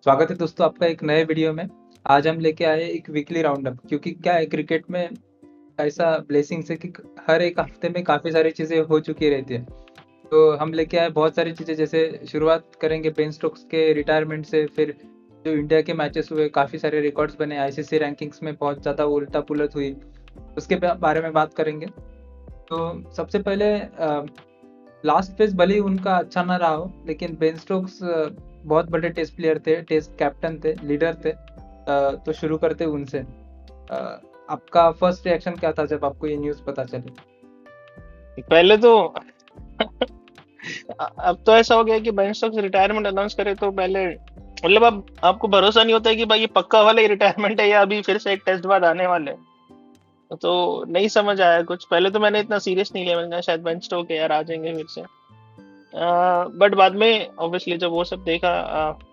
स्वागत है दोस्तों आपका एक नए वीडियो में। आज हम लेके आए एक वीकली राउंड अप, क्योंकि क्या है क्रिकेट में ऐसा ब्लेसिंग्स है कि हर एक हफ्ते में काफ़ी सारी चीज़ें हो चुकी रहती है। तो हम लेके आए बहुत सारी चीज़ें, जैसे शुरुआत करेंगे बेन स्टोक्स के रिटायरमेंट से। फिर जो इंडिया के मैचेस हुए, काफ़ी सारे रिकॉर्ड्स बने, आईसीसी रैंकिंग्स में बहुत ज़्यादा उल्टा पुलट हुई, उसके बारे में बात करेंगे। तो सबसे पहले लास्ट फेज भले ही उनका अच्छा ना रहा हो, लेकिन बेन स्टोक्स बहुत बड़े टेस्ट प्लेयर थे, टेस्ट कैप्टन थे, लीडर थे। तो शुरू करते उनसे। आपका फर्स्ट रिएक्शन क्या था जब आपको ये न्यूज़ पता चली? पहले तो अब तो ऐसा हो गया कि बेन स्टोक्स रिटायरमेंट अनाउंस करे तो पहले मतलब अब आपको भरोसा नहीं होता है कि भाई ये पक्का वाला ही रिटायरमेंट है या अभी फिर से एक टेस्ट बाद आने वाले हैं। तो नहीं समझ आया कुछ। पहले तो मैंने इतना सीरियस नहीं लिया, मैंने कहा शायद बेन स्टोक है यार, आ जाएंगे फिर से। बट बाद में ऑब्वियसली जब वो सब देखा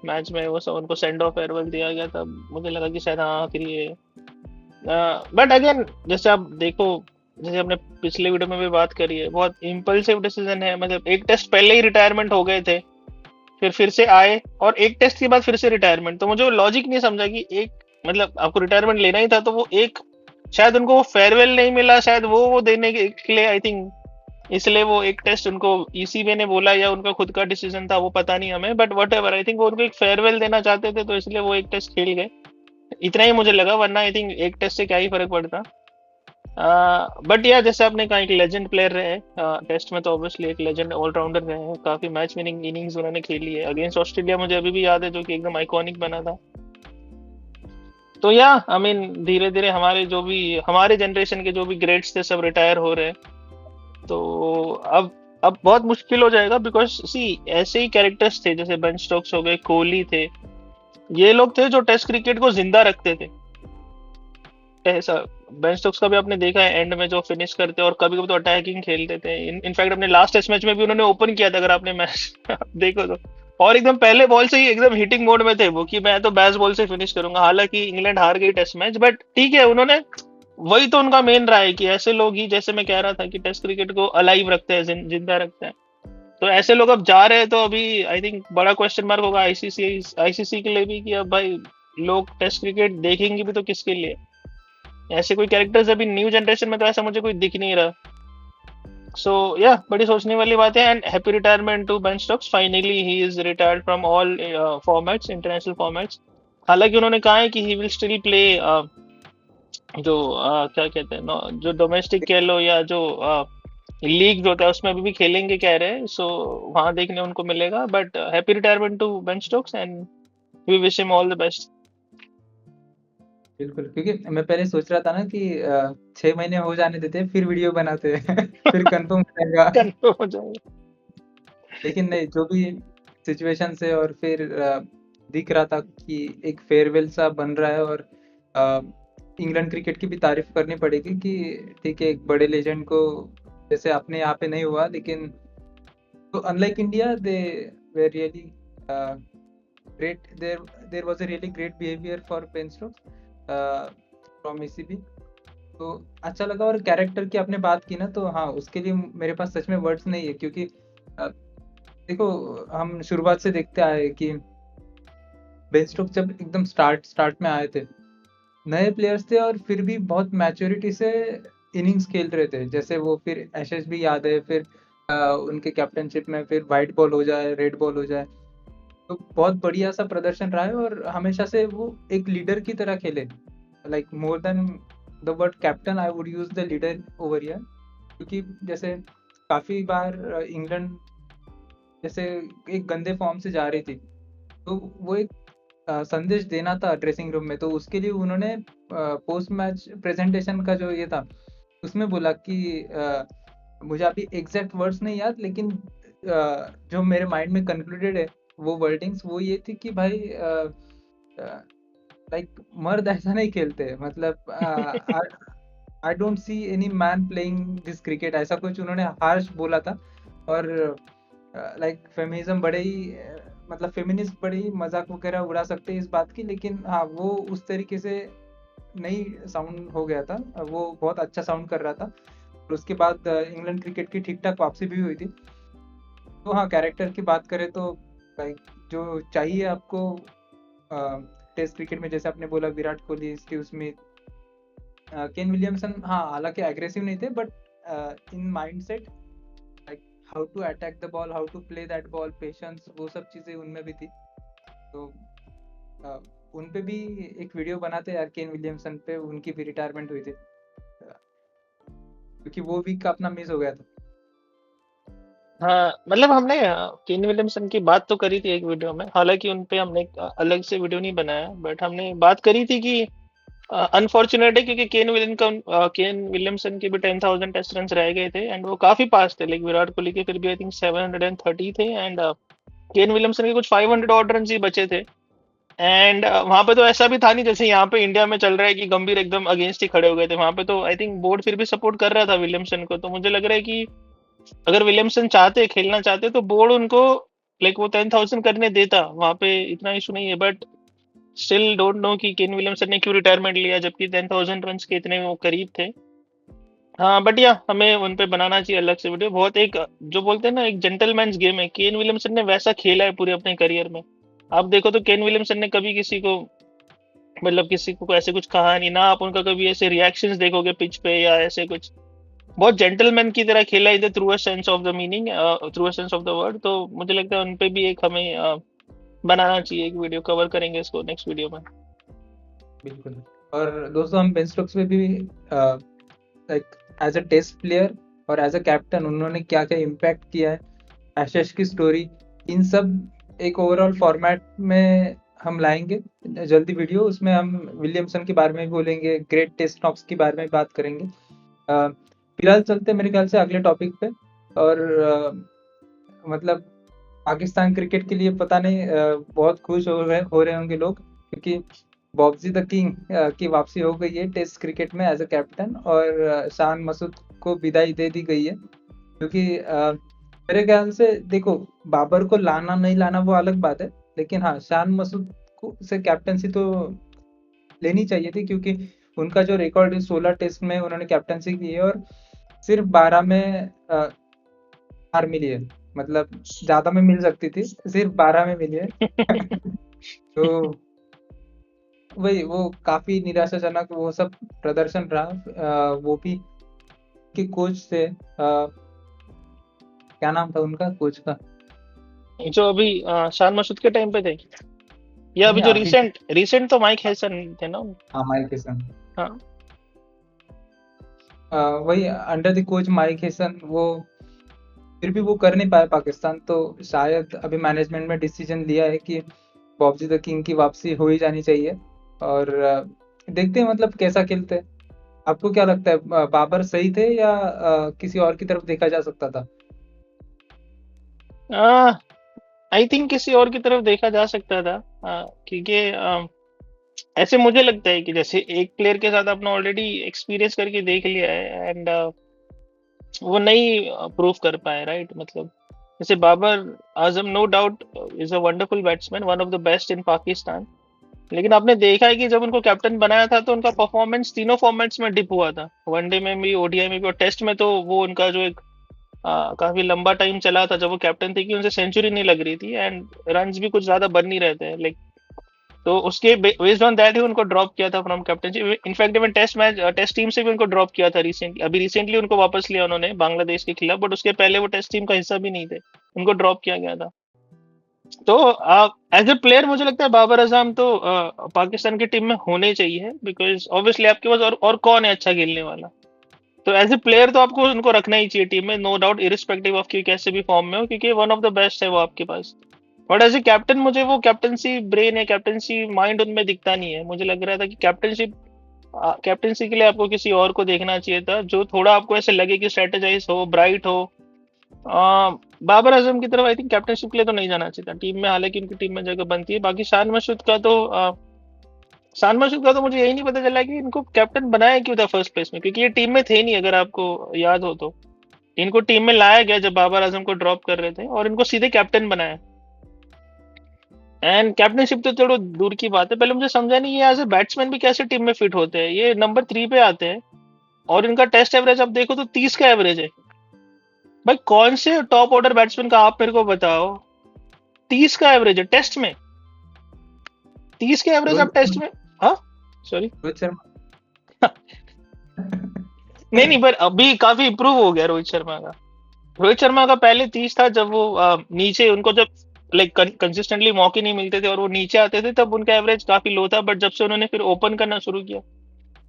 मैच में, वो सब उनको सेंड ऑफ फेयरवेल दिया गया, तब मुझे लगा कि शायद हाँ आखिर ये। बट अगेन जैसे आप देखो, जैसे हमने पिछले वीडियो में भी बात करी है, बहुत इम्पल्सिव डिसीजन है। मतलब एक टेस्ट पहले ही रिटायरमेंट हो गए थे, फिर से आए और एक टेस्ट के बाद फिर से रिटायरमेंट। तो मुझे वो लॉजिक नहीं समझा कि एक, मतलब आपको रिटायरमेंट लेना ही था तो वो एक, शायद उनको वो फेयरवेल नहीं मिला, शायद वो देने के लिए आई थिंक, इसलिए वो एक टेस्ट उनको ईसीबी ने बोला या उनका खुद का डिसीजन था वो पता नहीं हमें, but what ever, I think वो उनको एक फेयरवेल देना चाहते थे तो इसलिए वो एक टेस्ट खेल गए। इतना ही मुझे लगा, वरना आई थिंक एक टेस्ट से क्या ही फर्क पड़ता। बट या जैसे आपने कहा, एक लेजेंड प्लेयर रहे हैं टेस्ट में, तो ऑब्वियसली एक लेजेंड ऑलराउंडर रहे हैं। काफी मैच विनिंग इनिंग्स उन्होंने खेली है अगेंस्ट ऑस्ट्रेलिया, मुझे अभी भी याद है, जो कि एकदम आइकॉनिक बना था। तो या आई मीन धीरे धीरे हमारे जो भी, हमारे जनरेशन के जो भी ग्रेट्स थे सब रिटायर हो रहे हैं। तो अब अब बहुत मुश्किल हो जाएगा, बिकॉज सी ऐसे ही कैरेक्टर्स थे जैसे बेन स्टोक्स हो गए, कोहली थे, ये लोग थे जो टेस्ट क्रिकेट को जिंदा रखते थे। ऐसा बेन स्टोक्स का भी आपने देखा है, एंड में जो फिनिश करते और कभी कभी तो अटैकिंग खेलते थे। इनफैक्ट अपने लास्ट टेस्ट मैच में भी उन्होंने ओपन किया था, अगर आपने मैच देखो तो। और एकदम पहले बॉल से ही एकदम हिटिंग मोड में थे वो, कि मैं तो बैस बॉल से फिनिश करूंगा। हालांकि इंग्लैंड हार गई टेस्ट मैच, बट ठीक है, उन्होंने, वही तो उनका मेन रहा है कि ऐसे लोग ही, जैसे मैं कह रहा था कि टेस्ट क्रिकेट को अलाइव रखते हैं, जिंदा रखते हैं। तो ऐसे लोग अब जा रहे हैं, तो अभी आई थिंक बड़ा क्वेश्चन मार्क होगा आईसीसी के लिए भी, कि अब भाई लोग टेस्ट क्रिकेट देखेंगे भी तो किसके लिए। ऐसे कोई कैरेक्टर्स अभी न्यू जनरेशन में तो ऐसा मुझे कोई दिख नहीं रहा। सो या बड़ी सोचने वाली बात है। And happy retirement to Ben Stokes, finally he is retired from all formats, international formats. हालांकि उन्होंने कहा है कि ही विल स्टिल प्ले जो क्या कहते हैं जो डोमेस्टिक कह लो या जो लीग जो होता है उसमें अभी भी खेलेंगे कह रहे हैं। सो वहां देखने उनको मिलेगा। But happy retirement to Ben Stokes and we wish him all the best. बिल्कुल, क्योंकि मैं पहले सोच रहा था ना कि 6 महीने हो जाने देते हैं, फिर वीडियो बनाते हैं फिर कंफर्म हो जाएगा। कंफर्म हो जाएगा। लेकिन नहीं, जो भी सिचुएशन से, और फिर दिख रहा था कि एक फेयरवेल सा बन रहा है। और अ, इंग्लैंड क्रिकेट की भी तारीफ करनी पड़ेगी कि ठीक है, एक बड़े लेजेंड को, जैसे अपने यहाँ पे नहीं हुआ, लेकिन तो unlike India, they were really great, there was a really great behaviour for Ben Stokes from ECB. तो अच्छा लगा। और कैरेक्टर की आपने बात की ना, तो हाँ, उसके लिए मेरे पास सच में वर्ड्स नहीं है, क्योंकि देखो, हम शुरुआत से देखते आए हैं कि बेन स्टोक्स जब एकदम स्टार्ट स्टार्ट में आए थे, नए प्लेयर्स थे, और फिर भी बहुत मैच्योरिटी से इनिंग्स खेल रहे थे। जैसे वो फिर एशेज भी याद है, फिर उनके कैप्टनशिप में फिर वाइट बॉल हो जाए, रेड बॉल हो जाए, तो बहुत बढ़िया सा प्रदर्शन रहा है। और हमेशा से वो एक लीडर की तरह खेले, like more than the word captain, I would use the leader over here. क्योंकि जैसे काफी बार इंग्लैंड जैसे एक गंदे फॉर्म से जा रही थी, तो वो एक संदेश देना था ड्रेसिंग रूम में, तो उसके लिए उन्होंने पोस्ट मैच प्रेजेंटेशन का जो ये था, उसमें बोला कि मुझे अभी एग्जैक्ट वर्ड्स नहीं याद, लेकिन जो मेरे माइंड में कंक्लूडेड है, वो वर्डिंग्स वो ये थी कि भाई, लाइक मर्द ऐसा नहीं खेलते, मतलब I don't see any man playing this cricket, ऐसा कुछ उन्होंने हार्श बोला था। और लाइक फेमिनिज्म बड़े ही मतलब फेमिनिस्ट बड़े ही मजाक वगैरह उड़ा सकते हैं इस बात की, लेकिन हाँ, वो उस तरीके से नहीं साउंड हो गया था। वो बहुत अच्छा साउंड कर रहा था। और उसके बाद इंग्लैंड क्रिकेट की ठीक ठाक वापसी भी हुई थी। तो हाँ, कैरेक्टर की बात करें तो लाइक जो चाहिए आपको, टेस्ट क्रिकेट में जैसे आपने बोला Virat Kohli, Steve Smith, Ken Williamson, हाँ हालांकि एग्रेसिव नहीं थे but in mindset like how to attack the ball, how to play that ball, patience, वो सब चीजें उनमें भी थी। तो उन पे भी एक वीडियो बनाते यार, केन विलियमसन पे, उनकी भी रिटायरमेंट हुई थी क्योंकि वो वीक का अपना मिस हो गया था। हाँ मतलब हमने केन विलियमसन की बात तो करी थी एक वीडियो में, हालांकि उन पे हमने एक अलग से वीडियो नहीं बनाया, बट हमने बात करी थी कि अनफॉर्चुनेट है क्योंकि केन विलियमसन के भी 10,000 टेस्ट रन रह गए थे एंड वो काफी पास थे, लाइक विराट कोहली के फिर भी आई थिंक 730 थे एंड केन विलियमसन के कुछ 500 ऑड रन ही बचे थे। एंड वहां पे तो ऐसा भी था नहीं जैसे यहाँ पे इंडिया में चल रहा है कि गंभीर एकदम अगेंस्ट ही खड़े हो गए थे, वहां पे तो आई थिंक बोर्ड फिर भी सपोर्ट कर रहा था विलियमसन को। तो मुझे लग रहा है कि अगर विलियमसन चाहते, खेलना चाहते, तो बोर्ड उनको लाइक वो 10,000 करने देता, वहां पे इतना इशू नहीं है। बट स्टिल डोंट नो कि केन विलियमसन ने क्यों रिटायरमेंट लिया जबकि 10,000 रन के इतने वो करीब थे। हाँ बट या हमें उन पे बनाना चाहिए अलग से वीडियो। बहुत एक जो बोलते हैं ना एक जेंटलमैन्स गेम है, केन विलियमसन ने वैसा खेला है पूरे अपने करियर में। आप देखो तो केन विलियमसन ने कभी किसी को, मतलब किसी को ऐसे कुछ कहा नहीं ना, आप उनका कभी ऐसे रिएक्शंस देखोगे पिच पे या ऐसे कुछ, बहुत जेंटलमैन की तरह खेला इधर, through a sense of the meaning, through a sense of the word. तो मुझे लगता है उन पे भी एक हमें बनाना चाहिए, एक वीडियो कवर करेंगे इसको नेक्स्ट वीडियो में। बिल्कुल। और दोस्तों हम बेन स्टोक्स पे भी like as a test player और एज अ कैप्टन उन्होंने क्या क्या इम्पैक्ट किया है, एशेस की स्टोरी, इन सब एक ओवरऑल फॉर्मेट में हम लाएंगे जल्दी वीडियो। उसमें हम विलियमसन के बारे में भी बोलेंगे, ग्रेट टेस्ट नॉक्स के बारे में भी बात करेंगे। फिलहाल चलते हैं मेरे ख्याल से अगले टॉपिक पे। और मतलब पाकिस्तान क्रिकेट के लिए पता नहीं बहुत खुश हो रहे होंगे लोग क्योंकि बॉब्जी द किंग की वापसी हो गई है टेस्ट क्रिकेट में एज अ कैप्टन, और शान मसूद को विदाई दे दी गई है क्योंकि मेरे ख्याल से देखो, बाबर को लाना नहीं लाना वो अलग बात है, लेकिन हाँ शान मसूद को से कैप्टनसी तो लेनी चाहिए थी क्योंकि उनका जो रिकॉर्ड है 16 टेस्ट में उन्होंने कैप्टनसी की है और सिर्फ 12 में हार मिली है। मतलब ज्यादा में मिल सकती थी, सिर्फ 12 में मिली है। तो वही वो काफी निराशाजनक वो सब प्रदर्शन रहा। वो भी कि कोच से क्या नाम था उनका कोच का? जो अभी शान मसूद के टाइम पे थे, या अभी नहीं जो अभी। रिसेंट रिसेंट तो माइक हैसन थे ना। हाँ माइक हेसन। हाँ वही under the coach Mike Hesson, वो फिर भी वो कर नहीं पाया पाकिस्तान। तो शायद अभी मैनेजमेंट में डिसीजन लिया है कि बॉब्जी द किंग की वापसी हो ही जानी चाहिए। और देखते हैं मतलब कैसा खेलते हैं। आपको क्या लगता है, बाबर सही थे या किसी और की तरफ देखा जा सकता था? आई थिंक किसी और की तरफ देखा जा सकता था, क्योंकि ऐसे मुझे लगता है कि जैसे एक प्लेयर के साथ आपने ऑलरेडी एक्सपीरियंस करके देख लिया है एंड वो नहीं प्रूव कर पाए, राइट? मतलब जैसे Babar Azam no doubt is a wonderful batsman, one of the best in Pakistan, लेकिन आपने देखा है कि जब उनको कैप्टन बनाया था तो उनका परफॉर्मेंस तीनों फॉर्मेट्स में डिप हुआ था, वनडे में भी, ओडीआई में भी और टेस्ट में। तो वो उनका जो एक काफी लंबा टाइम चला था जब वो कैप्टन थे कि उनसे सेंचुरी नहीं लग रही थी एंड रन्स भी कुछ ज्यादा बन नहीं रहे थे, लाइक। तो उसके बेस्ड ऑन दैट ही उनको ड्रॉप किया था from captainship. In fact even test team से भी उनको ड्रॉप किया था रिसेंटली, अभी रिसेंटली उनको वापस लिया उन्होंने बांग्लादेश के खिलाफ, बट उसके पहले वो टेस्ट टीम का हिस्सा भी नहीं थे, उनको ड्रॉप किया गया था। तो एज ए प्लेयर मुझे लगता है बाबर आजम तो पाकिस्तान की टीम में होने चाहिए, बिकॉज ऑब्वियसली आपके पास और कौन है अच्छा खेलने वाला। तो एज ए प्लेयर तो आपको उनको रखना ही चाहिए टीम में, नो डाउट, इरिस्पेक्टिव ऑफ कि कैसे भी फॉर्म में हो, क्योंकि वन ऑफ द बेस्ट है वो आपके पास। बट एज ए कैप्टन मुझे वो कैप्टनसी ब्रेन या कैप्टनसी माइंड उनमें दिखता नहीं है। मुझे लग रहा था कि कैप्टनसी के लिए आपको किसी और को देखना चाहिए था जो थोड़ा आपको ऐसे लगे कि स्ट्रेटेजाइज हो, ब्राइट हो। बाबर आजम की तरफ आई थिंक कैप्टनशिप के लिए तो नहीं जाना चाहिए था टीम में, हालांकि उनकी टीम में जगह बनती है। बाकी शान मसूद का तो मुझे यही नहीं पता चला कि इनको कैप्टन बनाया क्यों था फर्स्ट प्लेस में, क्योंकि ये टीम में थे नहीं, अगर आपको याद हो तो। इनको टीम में लाया गया जब बाबर आजम को ड्रॉप कर रहे थे और इनको सीधे कैप्टन बनाया। एंड कैप्टनशिप तो चलो दूर की बात है, पहले मुझे समझा नहीं ये एज ए बैट्समैन भी कैसे टीम में फिट होते हैं। ये नंबर 3 पे आते हैं और इनका टेस्ट एवरेज आप देखो तो 30 का एवरेज है। भाई कौन से टॉप ऑर्डर बैट्समैन का आप मेरे को बताओ 30 का एवरेज है टेस्ट में? 30 के एवरेज रोहित आप टेस्ट में। हाँ, सॉरी। रोहित शर्मा। नहीं नहीं, पर अभी काफी इम्प्रूव हो गया रोहित शर्मा का। रोहित शर्मा का पहले 30 था, जब वो नीचे उनको जब लाइक कंसिस्टेंटली मौके नहीं मिलते थे और वो नीचे आते थे, तब उनका एवरेज काफी लो था। बट जब से उन्होंने फिर ओपन करना शुरू किया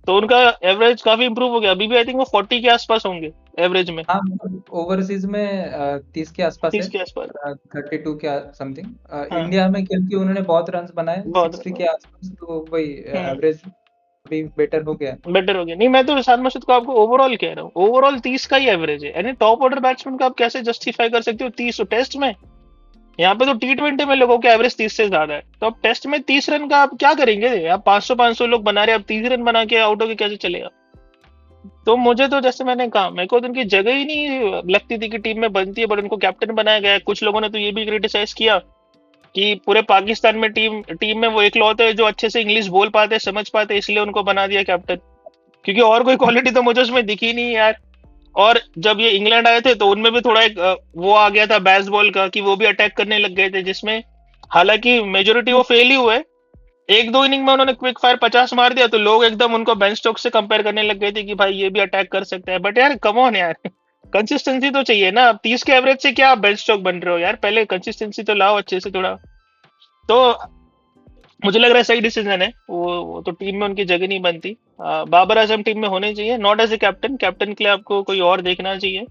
तो उनका एवरेज काफी इंप्रूव हो गया। अभी भी आई थिंक वो 40 के आसपास होंगे एवरेज में। हाँ, ओवरसीज में 30 के आसपास है, 30 के आसपास। 32 के समथिंग। हाँ, इंडिया में क्योंकि उन्होंने बहुत रन बनाए बहुत 60 के आसपास, तो वही हम्म एवरेज अभी बेटर हो गया। बेटर हो गया। नहीं, मैं तो इरफान मसूद को आपको ओवरऑल कह रहा हूँ, ओवरऑल 30 का ही एवरेज है। यानी टॉप ऑर्डर बैट्समैन का आप कैसे जस्टिफाई कर सकते हो 30 टेस्ट में? यहाँ पे तो T20 में लोगों के एवरेज 30 से ज्यादा है, तो अब टेस्ट में 30 रन का आप क्या करेंगे? आप 500 लोग बना रहे हैं, अब 30 रन बना के आउट होके कैसे चलेगा? तो मुझे तो जैसे मैंने कहा, मेरे को तो उनकी जगह ही नहीं लगती थी कि टीम में बनती है, बट उनको कैप्टन बनाया गया है। कुछ लोगों ने तो ये भी क्रिटिसाइज किया कि पूरे पाकिस्तान में टीम टीम में वो इकलौते हैं जो अच्छे से इंग्लिश बोल पाते, समझ पाते, इसलिए उनको बना दिया कैप्टन। क्योंकि और कोई क्वालिटी तो मुझे उसमें दिखी नहीं यार। और जब ये इंग्लैंड आए थे तो उनमें भी थोड़ा एक वो आ गया था बैस बॉल का, कि वो भी अटैक करने लग गए थे, जिसमें हालांकि मेजोरिटी वो फेल ही हुए। एक दो इनिंग में उन्होंने क्विक फायर 50 मार दिया तो लोग एकदम उनको बेन स्टोक्स से कंपेयर करने लग गए थे कि भाई ये भी अटैक कर सकता है। बट यार कम ऑन यार, कंसिस्टेंसी तो चाहिए ना। अब 30 के एवरेज से क्या आप बेन स्टोक बन रहे हो यार? पहले कंसिस्टेंसी तो लाओ अच्छे से थोड़ा। तो मुझे लग रहा है सही डिसीजन है वो तो टीम में उनकी जगह नहीं बनती। बाबर आजम टीम में होने चाहिए, not as a captain. Captain के लिए आपको कोई और देखना चाहिए।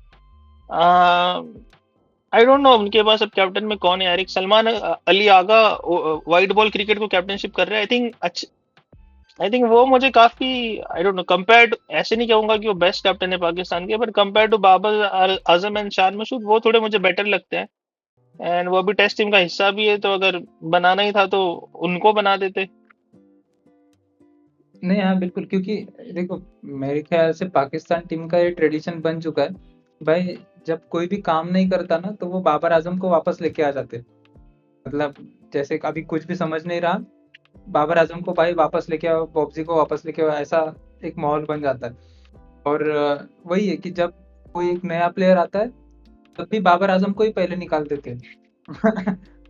आई डोंट नो उनके पास अब कैप्टन में कौन है यार। एक Salman Ali Agha white ball cricket को कैप्टनशिप कर रहे हैं, आई थिंक वो मुझे काफी, आई डोंट नो, कंपेयर्ड, ऐसे नहीं कहूंगा कि वो बेस्ट कैप्टन है पाकिस्तान के, but compare to Babar Azam and Shan Masood वो थोड़े मुझे बेटर लगते हैं। एंड वो भी टेस्ट टीम का हिस्सा भी है, तो अगर बनाना ही था तो उनको बना देते। नहीं, हाँ बिल्कुल, क्योंकि देखो, मेरे ख्याल से पाकिस्तान टीम का ये ट्रेडिशन बन चुका है भाई। जब कोई भी काम नहीं करता ना, तो वो बाबर आजम को वापस लेके आ जाते। मतलब जैसे अभी कुछ भी समझ नहीं रहा, बाबर आजम को भाई वापस लेके आओ, बॉब्जी को वापस लेके आओ, ऐसा एक माहौल बन जाता है। और वही है कि जब कोई एक नया प्लेयर आता है, तब भी बाबर आजम को ही पहले निकाल देते हैं।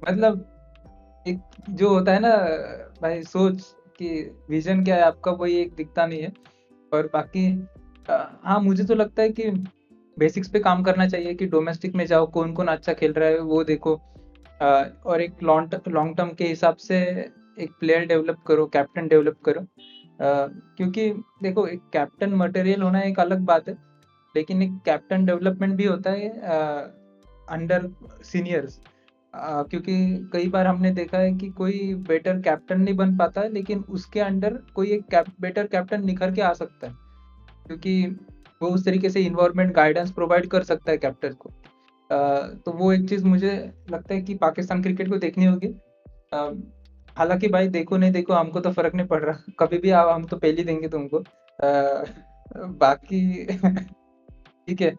मतलब एक जो होता है ना भाई, सोच कि विजन क्या है आपका, वही एक दिखता नहीं है। और बाकी हाँ, मुझे तो लगता है कि बेसिक्स पे काम करना चाहिए, कि डोमेस्टिक में जाओ, कौन कौन अच्छा खेल रहा है वो देखो। और एक लॉन्ग लॉन्ग टर्म के हिसाब से एक प्लेयर डेवलप करो, कैप्टन डेवलप करो। क्योंकि देखो, एक कैप्टन मटेरियल होना एक अलग बात है, लेकिन एक कैप्टन डेवलपमेंट भी होता है अंडर सीनियर्स। क्योंकि कई बार हमने देखा है कि कोई बेटर कैप्टन नहीं बन पाता है, लेकिन उसके अंडर कोई एक बेटर कैप्टन निखर के आ सकता है, क्योंकि वो उस तरीके से इन्वायरमेंट गाइडेंस प्रोवाइड कर सकता है कैप्टन को। तो वो एक चीज़ मुझे लगता है कि पाकिस्तान क्रिकेट को देखनी होगी। अ, हालांकि भाई देखो नहीं देखो, हमको तो फर्क नहीं पड़ रहा, कभी भी आओ हम तो पहले देंगे तुमको। बाकी ठीक है।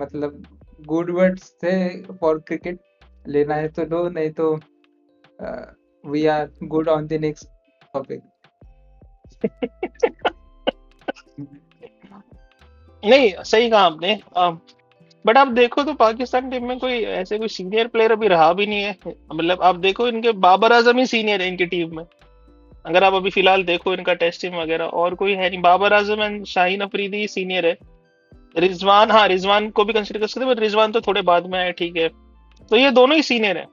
मतलब गुड वर्ड्स से फॉर क्रिकेट, लेना है तो लो, नहीं तो we are good on the next topic. नहीं, सही कहा आपने। बट आप देखो तो पाकिस्तान टीम में कोई ऐसे कोई सीनियर प्लेयर अभी रहा भी नहीं है। मतलब आप देखो, इनके बाबर आजम ही सीनियर है इनकी टीम में। अगर आप अभी फिलहाल देखो इनका टेस्ट टीम वगैरह, और कोई है नहीं। बाबर आजम एंड शाहीन अफरीदी सीनियर है। रिजवान, हाँ, रिजवान को भी कंसिडर कर सकते हैं, बट रिजवान तो थोड़े बाद में आए, ठीक है। तो ये दोनों ही सीनियर है।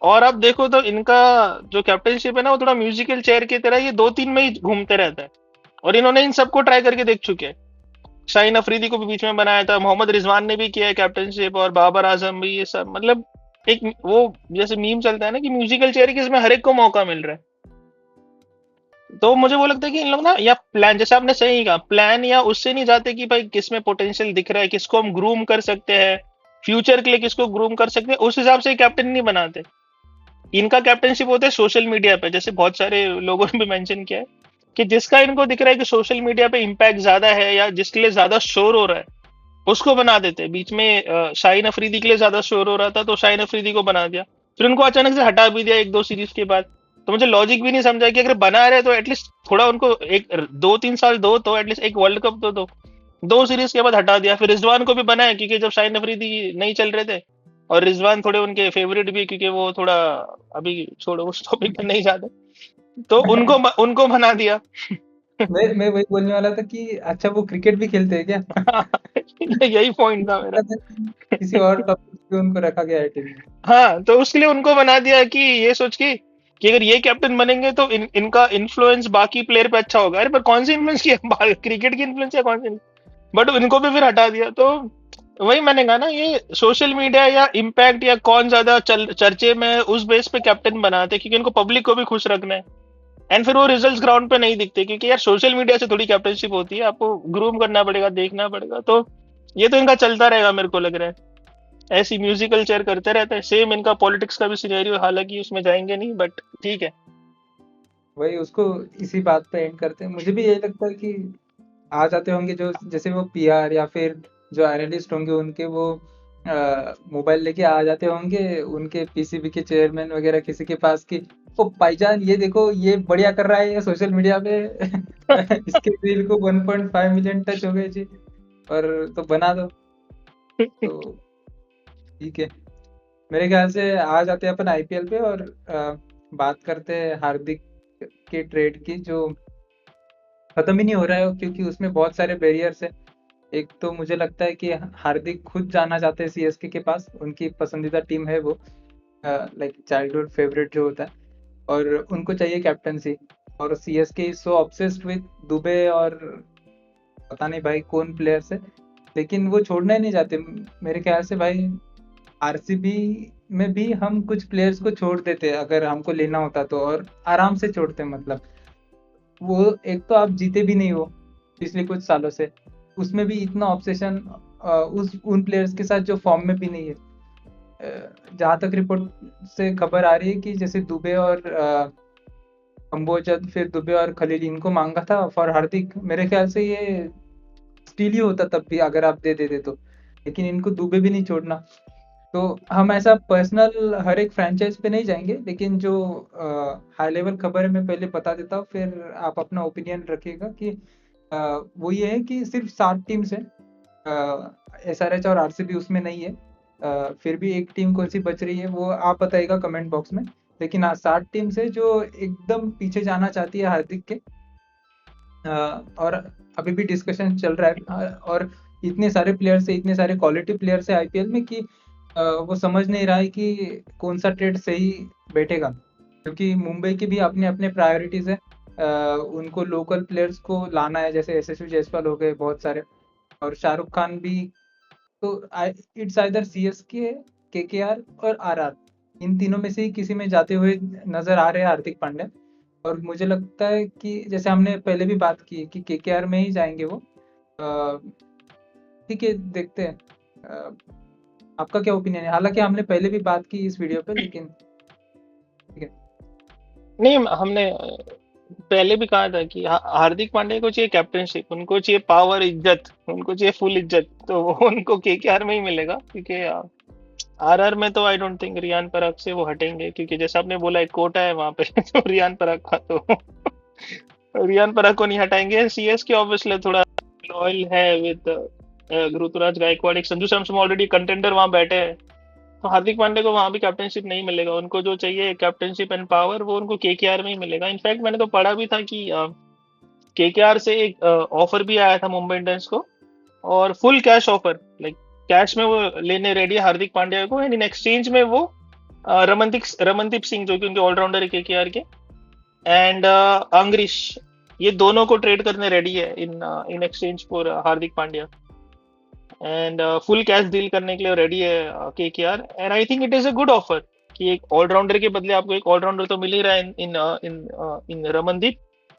और आप देखो तो इनका जो कैप्टनशिप है ना, वो थोड़ा म्यूजिकल चेयर की तरह ये 2-3 में ही घूमते रहता है। और इन्होंने इन सबको ट्राई करके देख चुके हैं। शाहीन अफरीदी को भी बीच में बनाया था, मोहम्मद रिजवान ने भी किया है कैप्टनशिप, और बाबर आजम भी, ये सब मतलब एक वो जैसे मीम चलता है ना कि म्यूजिकल चेयर की, इसमें हर एक को मौका मिल रहा है। तो मुझे वो लगता है कि इन लोग ना, या प्लान, जैसे आपने सही कहा, प्लान या उससे नहीं जाते कि भाई किस में पोटेंशियल दिख रहा है, किसको हम ग्रूम कर सकते हैं फ्यूचर के लिए, किसको ग्रूम कर सकते हैं, उस हिसाब से कैप्टन नहीं बनाते। इनका कैप्टनशिप होता है सोशल मीडिया पे, जैसे बहुत सारे लोगों ने भी मेंशन किया है कि जिसका इनको दिख रहा है कि सोशल मीडिया पे इम्पैक्ट ज्यादा है या जिसके लिए ज्यादा शोर हो रहा है, उसको बना देते हैं। बीच में शाहीन अफरीदी के लिए ज्यादा शोर हो रहा था तो शाहीन अफरीदी को बना दिया, फिर उनको अचानक से हटा भी दिया एक दो सीरीज के बाद। तो मुझे लॉजिक भी नहीं समझा कि अगर बना रहे तो एटलीस्ट थोड़ा उनको एक 2-3 साल दो, तो एटलीस्ट एक वर्ल्ड कप तो दो। दो सीरीज के बाद हटा दिया। फिर रिजवान को भी बनाया क्योंकि जब शाहीन अफरीदी नहीं चल रहे थे, और रिजवान थोड़े उनके फेवरेट भी, क्योंकि वो थोड़ा, अभी छोड़ो उस टॉपिक पे नहीं जाते, तो उनको उनको बना दिया। मैं वही बोलने वाला था कि अच्छा वो क्रिकेट भी खेलते हैं क्या? यही पॉइंट था मेरा। पता था कि किसी और टॉपिक पे उनको रखा गया है टीम में। हाँ, तो उसके लिए उनको बना दिया कि ये सोच के कि अगर ये कैप्टन बनेंगे तो इनका इन्फ्लुएंस बाकी प्लेयर पे अच्छा होगा। अरे पर कौन सी इन्फ्लुएंस की क्रिकेट की इन्फ्लुएंस है कौन सी? बट इनको भी फिर हटा दिया। तो वही मैंने कहा ना, ये सोशल मीडिया या इम्पैक्ट या कौन ज्यादा चर्चे में है, उस बेस पे कैप्टन बनाते हैं, क्योंकि इनको पब्लिक को भी खुश रखना है। एंड फिर वो रिजल्ट्स ग्राउंड पे नहीं दिखते, क्योंकि यार सोशल मीडिया से थोड़ी कैप्टनशिप होती है, आपको ग्रूम करना पड़ेगा, देखना पड़ेगा। तो ये तो इनका चलता रहेगा मेरे को लग रहा है, ऐसी म्यूजिकल चेयर करते रहते हैं। सेम इनका पॉलिटिक्स का भी सिनेरियो, हालांकि उसमें जाएंगे नहीं, बट ठीक है। वही उसको इसी बात पे एंड करते हैं। मुझे भी यही लगता है कि आ जाते होंगे जो जैसे वो पीआर या फिर जो एनालिस्ट होंगे उनके वो मोबाइल लेके आ जाते होंगे उनके पीसीबी के चेयरमैन वगैरह किसी के पास कि ओ भाईजान ये देखो ये बढ़िया कर रहा है ये सोशल मीडिया पे इसके रील को 1.5 मिलियन टच हो गए जी और तो बना दो। तो ठीक है, मेरे ख्याल से आ जाते हैं अपन आईपीएल पे और बात करते हैं हार्दिक के ट्रेड की जो खत्म ही नहीं हो रहा है क्योंकि उसमें बहुत सारे बैरियर्स है। एक तो मुझे लगता है कि हार्दिक खुद जाना चाहते हैं सीएसके के पास, उनकी पसंदीदा टीम है वो, लाइक चाइल्डहुड फेवरेट जो होता है, और उनको चाहिए कैप्टनसी। और CSK is so obsessed with Dubey और पता नहीं भाई कौन प्लेयर्स है, लेकिन वो छोड़ना ही नहीं चाहते। मेरे ख्याल से भाई आरसीबी में भी हम कुछ प्लेयर्स को छोड़ देते अगर हमको लेना होता तो, और आराम से छोड़ते मतलब। वो एक तो आप जीते भी नहीं हो पिछले कुछ सालों से, उसमें भी इतना ऑब्सेशन उस उन प्लेयर्स के साथ जो फॉर्म में भी नहीं है। जहाँ तक रिपोर्ट से खबर आ रही है कि जैसे दुबे और कंबोज, फिर दुबे और खलील इनको मांगा था फॉर हार्दिक, मेरे ख्याल से ये स्टील ही होता तब भी अगर आप दे देते तो, लेकिन इनको दुबे भी नहीं छोड़ना। तो हम ऐसा पर्सनल हर एक फ्रेंचाइज पे नहीं जाएंगे, लेकिन जो हाई लेवल खबर है मैं पहले बता देता हूँ, फिर आप अपना ओपिनियन रखिएगा कि वो ये है कि सिर्फ 7 टीम्स है, एसआरएच और आरसीबी उसमें नहीं है। फिर भी एक टीम कौन सी बच रही है वो आप बताइएगा कमेंट बॉक्स में, लेकिन 7 टीम्स है जो एकदम पीछे जाना चाहती है हार्दिक के। और अभी भी डिस्कशन चल रहा है, और इतने सारे प्लेयर्स है, इतने सारे क्वालिटी प्लेयर्स है आईपीएल में कि वो समझ नहीं रहा है कि कौन सा ट्रेड सही बैठेगा, क्योंकि मुंबई की भी अपने अपने प्रायोरिटीज है। उनको लोकल प्लेयर्स को लाना है, जैसे यशस्वी जायसवाल हो गए बहुत सारे, और शाहरुख खान भी। तो इट्स आइदर सीएसके, केकेआर और आरआर, इन तीनों में से ही किसी में जाते हुए नजर आ रहे हैं हार्दिक पांड्या। और मुझे लगता है कि जैसे हमने पहले भी बात की कि केकेआर में ही जाएंगे वो। ठीक है, देखते हैं। आपका क्या ओपिनियन है? हालांकि हमने पहले भी बात की इस वीडियो पे, लेकिन ठीक है। नहीं, हमने पहले भी कहा था कि हार्दिक पांड्या को चाहिए कैप्टनशिप, उनको चाहिए पावर, इज्जत, उनको चाहिए फुल इज्जत, तो वो उनको केकेआर में ही मिलेगा। क्योंकि आरआर में तो I don't think Riyan Parag से वो हटेंगे, क्योंकि जैसा आपने बोला एक कोटा है वहां पे तो रियान पराग का तो रियान पराग को नहीं हटाएंगे। सीएसके ऑब्वियसली थोड़ा लॉयल है विद ऋतुराज गायकवाड़, एक संजू सैमसन ऑलरेडी कंटेंडर वहां बैठे हैं। तो हार्दिक पांड्या को वहां भी कैप्टनशिप नहीं मिलेगा, उनको जो चाहिए कैप्टनशिप एंड पावर वो उनको केकेआर में ही मिलेगा। इनफैक्ट मैंने तो पढ़ा भी था कि केकेआर से एक ऑफर भी आया था मुंबई इंडियंस को, और full cash offer, like cash में वो लेने रेडी है हार्दिक पांड्या को, एंड इन एक्सचेंज में वो रमनदीप सिंह जो कि उनके ऑलराउंडर है केकेआर के, एंड अंग्रीश, ये दोनों को ट्रेड करने रेडी है in in exchange for Hardik Pandya, and full cash deal करने के लिए रेडी है KKR. And I think it is a good offer कि एक ऑलराउंडर के बदले आपको एक ऑलराउंडर तो मिल ही रहा है इन इन इन रमनदीप,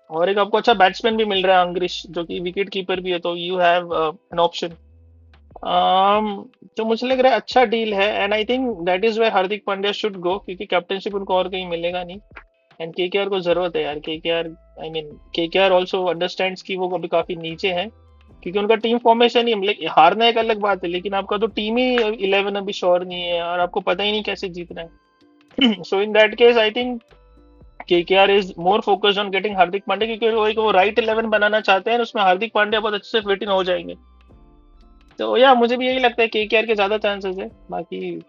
और एक आपको अच्छा बैट्समैन भी मिल रहा है अंग्रीश, जो कि विकेट कीपर भी है, तो यू हैव एन ऑप्शन। तो मुझे लग रहा है अच्छा डील है, and I think that is where Hardik Pandya should go, क्योंकि कैप्टनशिप उनको और कहीं मिलेगा नहीं। एंड केकेआर को जरूरत है यार, KKR, I mean KKR also understands कि वो अभी काफी नीचे है, क्योंकि उनका टीम फॉर्मेशन ही, हारना एक अलग बात है, लेकिन आपका तो टीम ही 11 अभी श्योर नहीं है, और आपको पता ही नहीं कैसे जीतना है। So in that case I think KKR is more focused on getting Hardik Pandya, क्योंकि वो राइट 11 बनाना चाहते हैं, उसमें हार्दिक पांड्या बहुत अच्छे से फिट इन हो जाएंगे। तो या मुझे भी यही लगता है केकेआर के ज्यादा चांसेस है। बाकी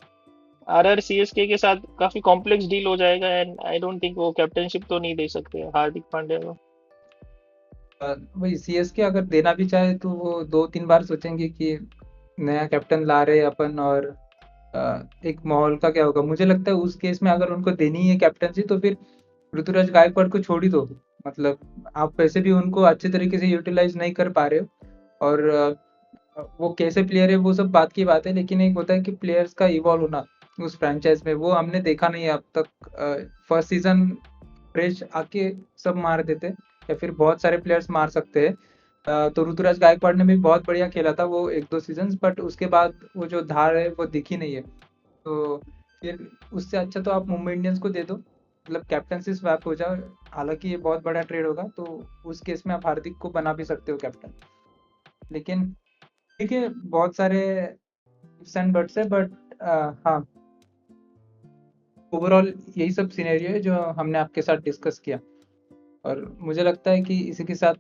आरआर सीएसके के साथ काफी कॉम्प्लेक्स डील हो जाएगा, एंड आई डोंट थिंक वो कैप्टनशिप तो नहीं दे सकते हार्दिक पांड्या को। वही सीएसके अगर देना भी चाहे तो वो 2-3 बार सोचेंगे कि नया कैप्टन ला रहे हैं अपन, और एक माहौल का क्या होगा। मुझे लगता है उस केस में अगर उनको देनी है कैप्टनसी तो फिर ऋतुराज गायकवाड़ को छोड़ ही दो। मतलब आप वैसे भी उनको अच्छे तरीके से यूटिलाइज नहीं कर पा रहे हो, और वो कैसे प्लेयर है वो सब बात की बात है, लेकिन एक होता है कि प्लेयर्स का इवॉल्व होना उस फ्रेंचाइज में, वो हमने देखा नहीं है अब तक। फर्स्ट सीजन फ्रेश आके सब मार देते, या फिर बहुत सारे प्लेयर्स मार सकते हैं। तो ऋतुराज गायकवाड़ ने भी बहुत बढ़िया खेला था वो 1-2 सीजन, बट उसके बाद वो जो धार है वो दिखी नहीं है। तो फिर उससे अच्छा तो आप मुंबई इंडियंस को दे दो, मतलब कैप्टनसी स्वैप हो जाए। हालांकि ये बहुत बड़ा ट्रेड होगा, तो उस केस में आप हार्दिक को बना भी सकते हो कैप्टन। लेकिन ठीक है, बहुत सारे इफ्स एंड बट्स है, बट हाँ, ओवरऑल यही सब सिनेरियो है जो हमने आपके साथ डिस्कस किया। और मुझे लगता है कि इसी के साथ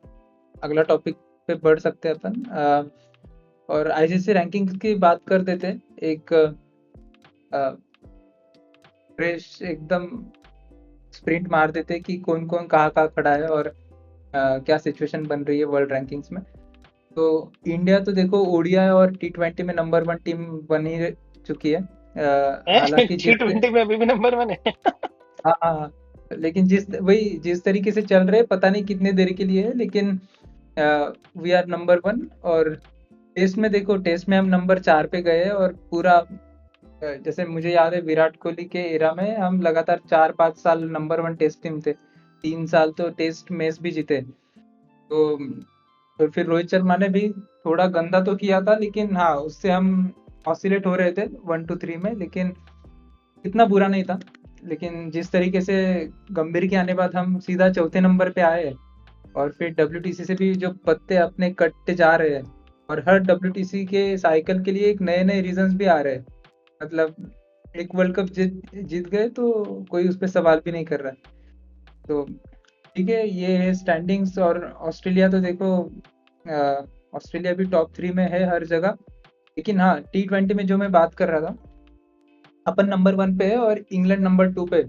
अगला टॉपिक पे बढ़ सकते हैं अपन, और आईसीसी रैंकिंग्स की बात कर देते हैं। एक फ्रेश एकदम स्प्रिंट मार देते हैं कि कौन कौन कहाँ कहाँ खड़ा है, और क्या सिचुएशन बन रही है वर्ल्ड रैंकिंग्स में। तो इंडिया तो देखो ओडीआई और टी20 में नंबर 1 टीम बन ही चुकी है। हालांकि टी ट्वेंटी में अभी भी नंबर 1 है। हाँ हाँ हाँ, लेकिन जिस तरीके से चल रहे, पता नहीं कितने देर के लिए है, लेकिन वी आर नंबर 1। और टेस्ट में देखो, टेस्ट में हम नंबर 4 पे गए हैं, और पूरा जैसे मुझे याद है विराट कोहली के एरा में हम लगातार 4-5 साल नंबर 1 टेस्ट टीम थे। 3 साल तो टेस्ट मैच भी जीते। तो फिर रोहित शर्मा ने भी थोड़ा गंदा तो किया था, लेकिन हाँ, उससे हम ऑसिलेट हो रहे थे 1-2-3 में, लेकिन इतना बुरा नहीं था। लेकिन जिस तरीके से गंभीर के आने बाद हम सीधा चौथे नंबर पे आए, और फिर डब्ल्यूटीसी से भी जो पत्ते अपने कटते जा रहे हैं, और हर डब्ल्यूटीसी के साइकिल के लिए एक नए नए रीजंस भी आ रहे हैं। मतलब एक वर्ल्ड कप जीत जीत गए तो कोई उस पर सवाल भी नहीं कर रहा है। तो ठीक है, ये है स्टैंडिंग्स। और ऑस्ट्रेलिया तो देखो, ऑस्ट्रेलिया भी टॉप 3 में है हर जगह। लेकिन हाँ, टी20 में जो मैं बात कर रहा था, अपन नंबर 1 पे है और इंग्लैंड नंबर 2 पे।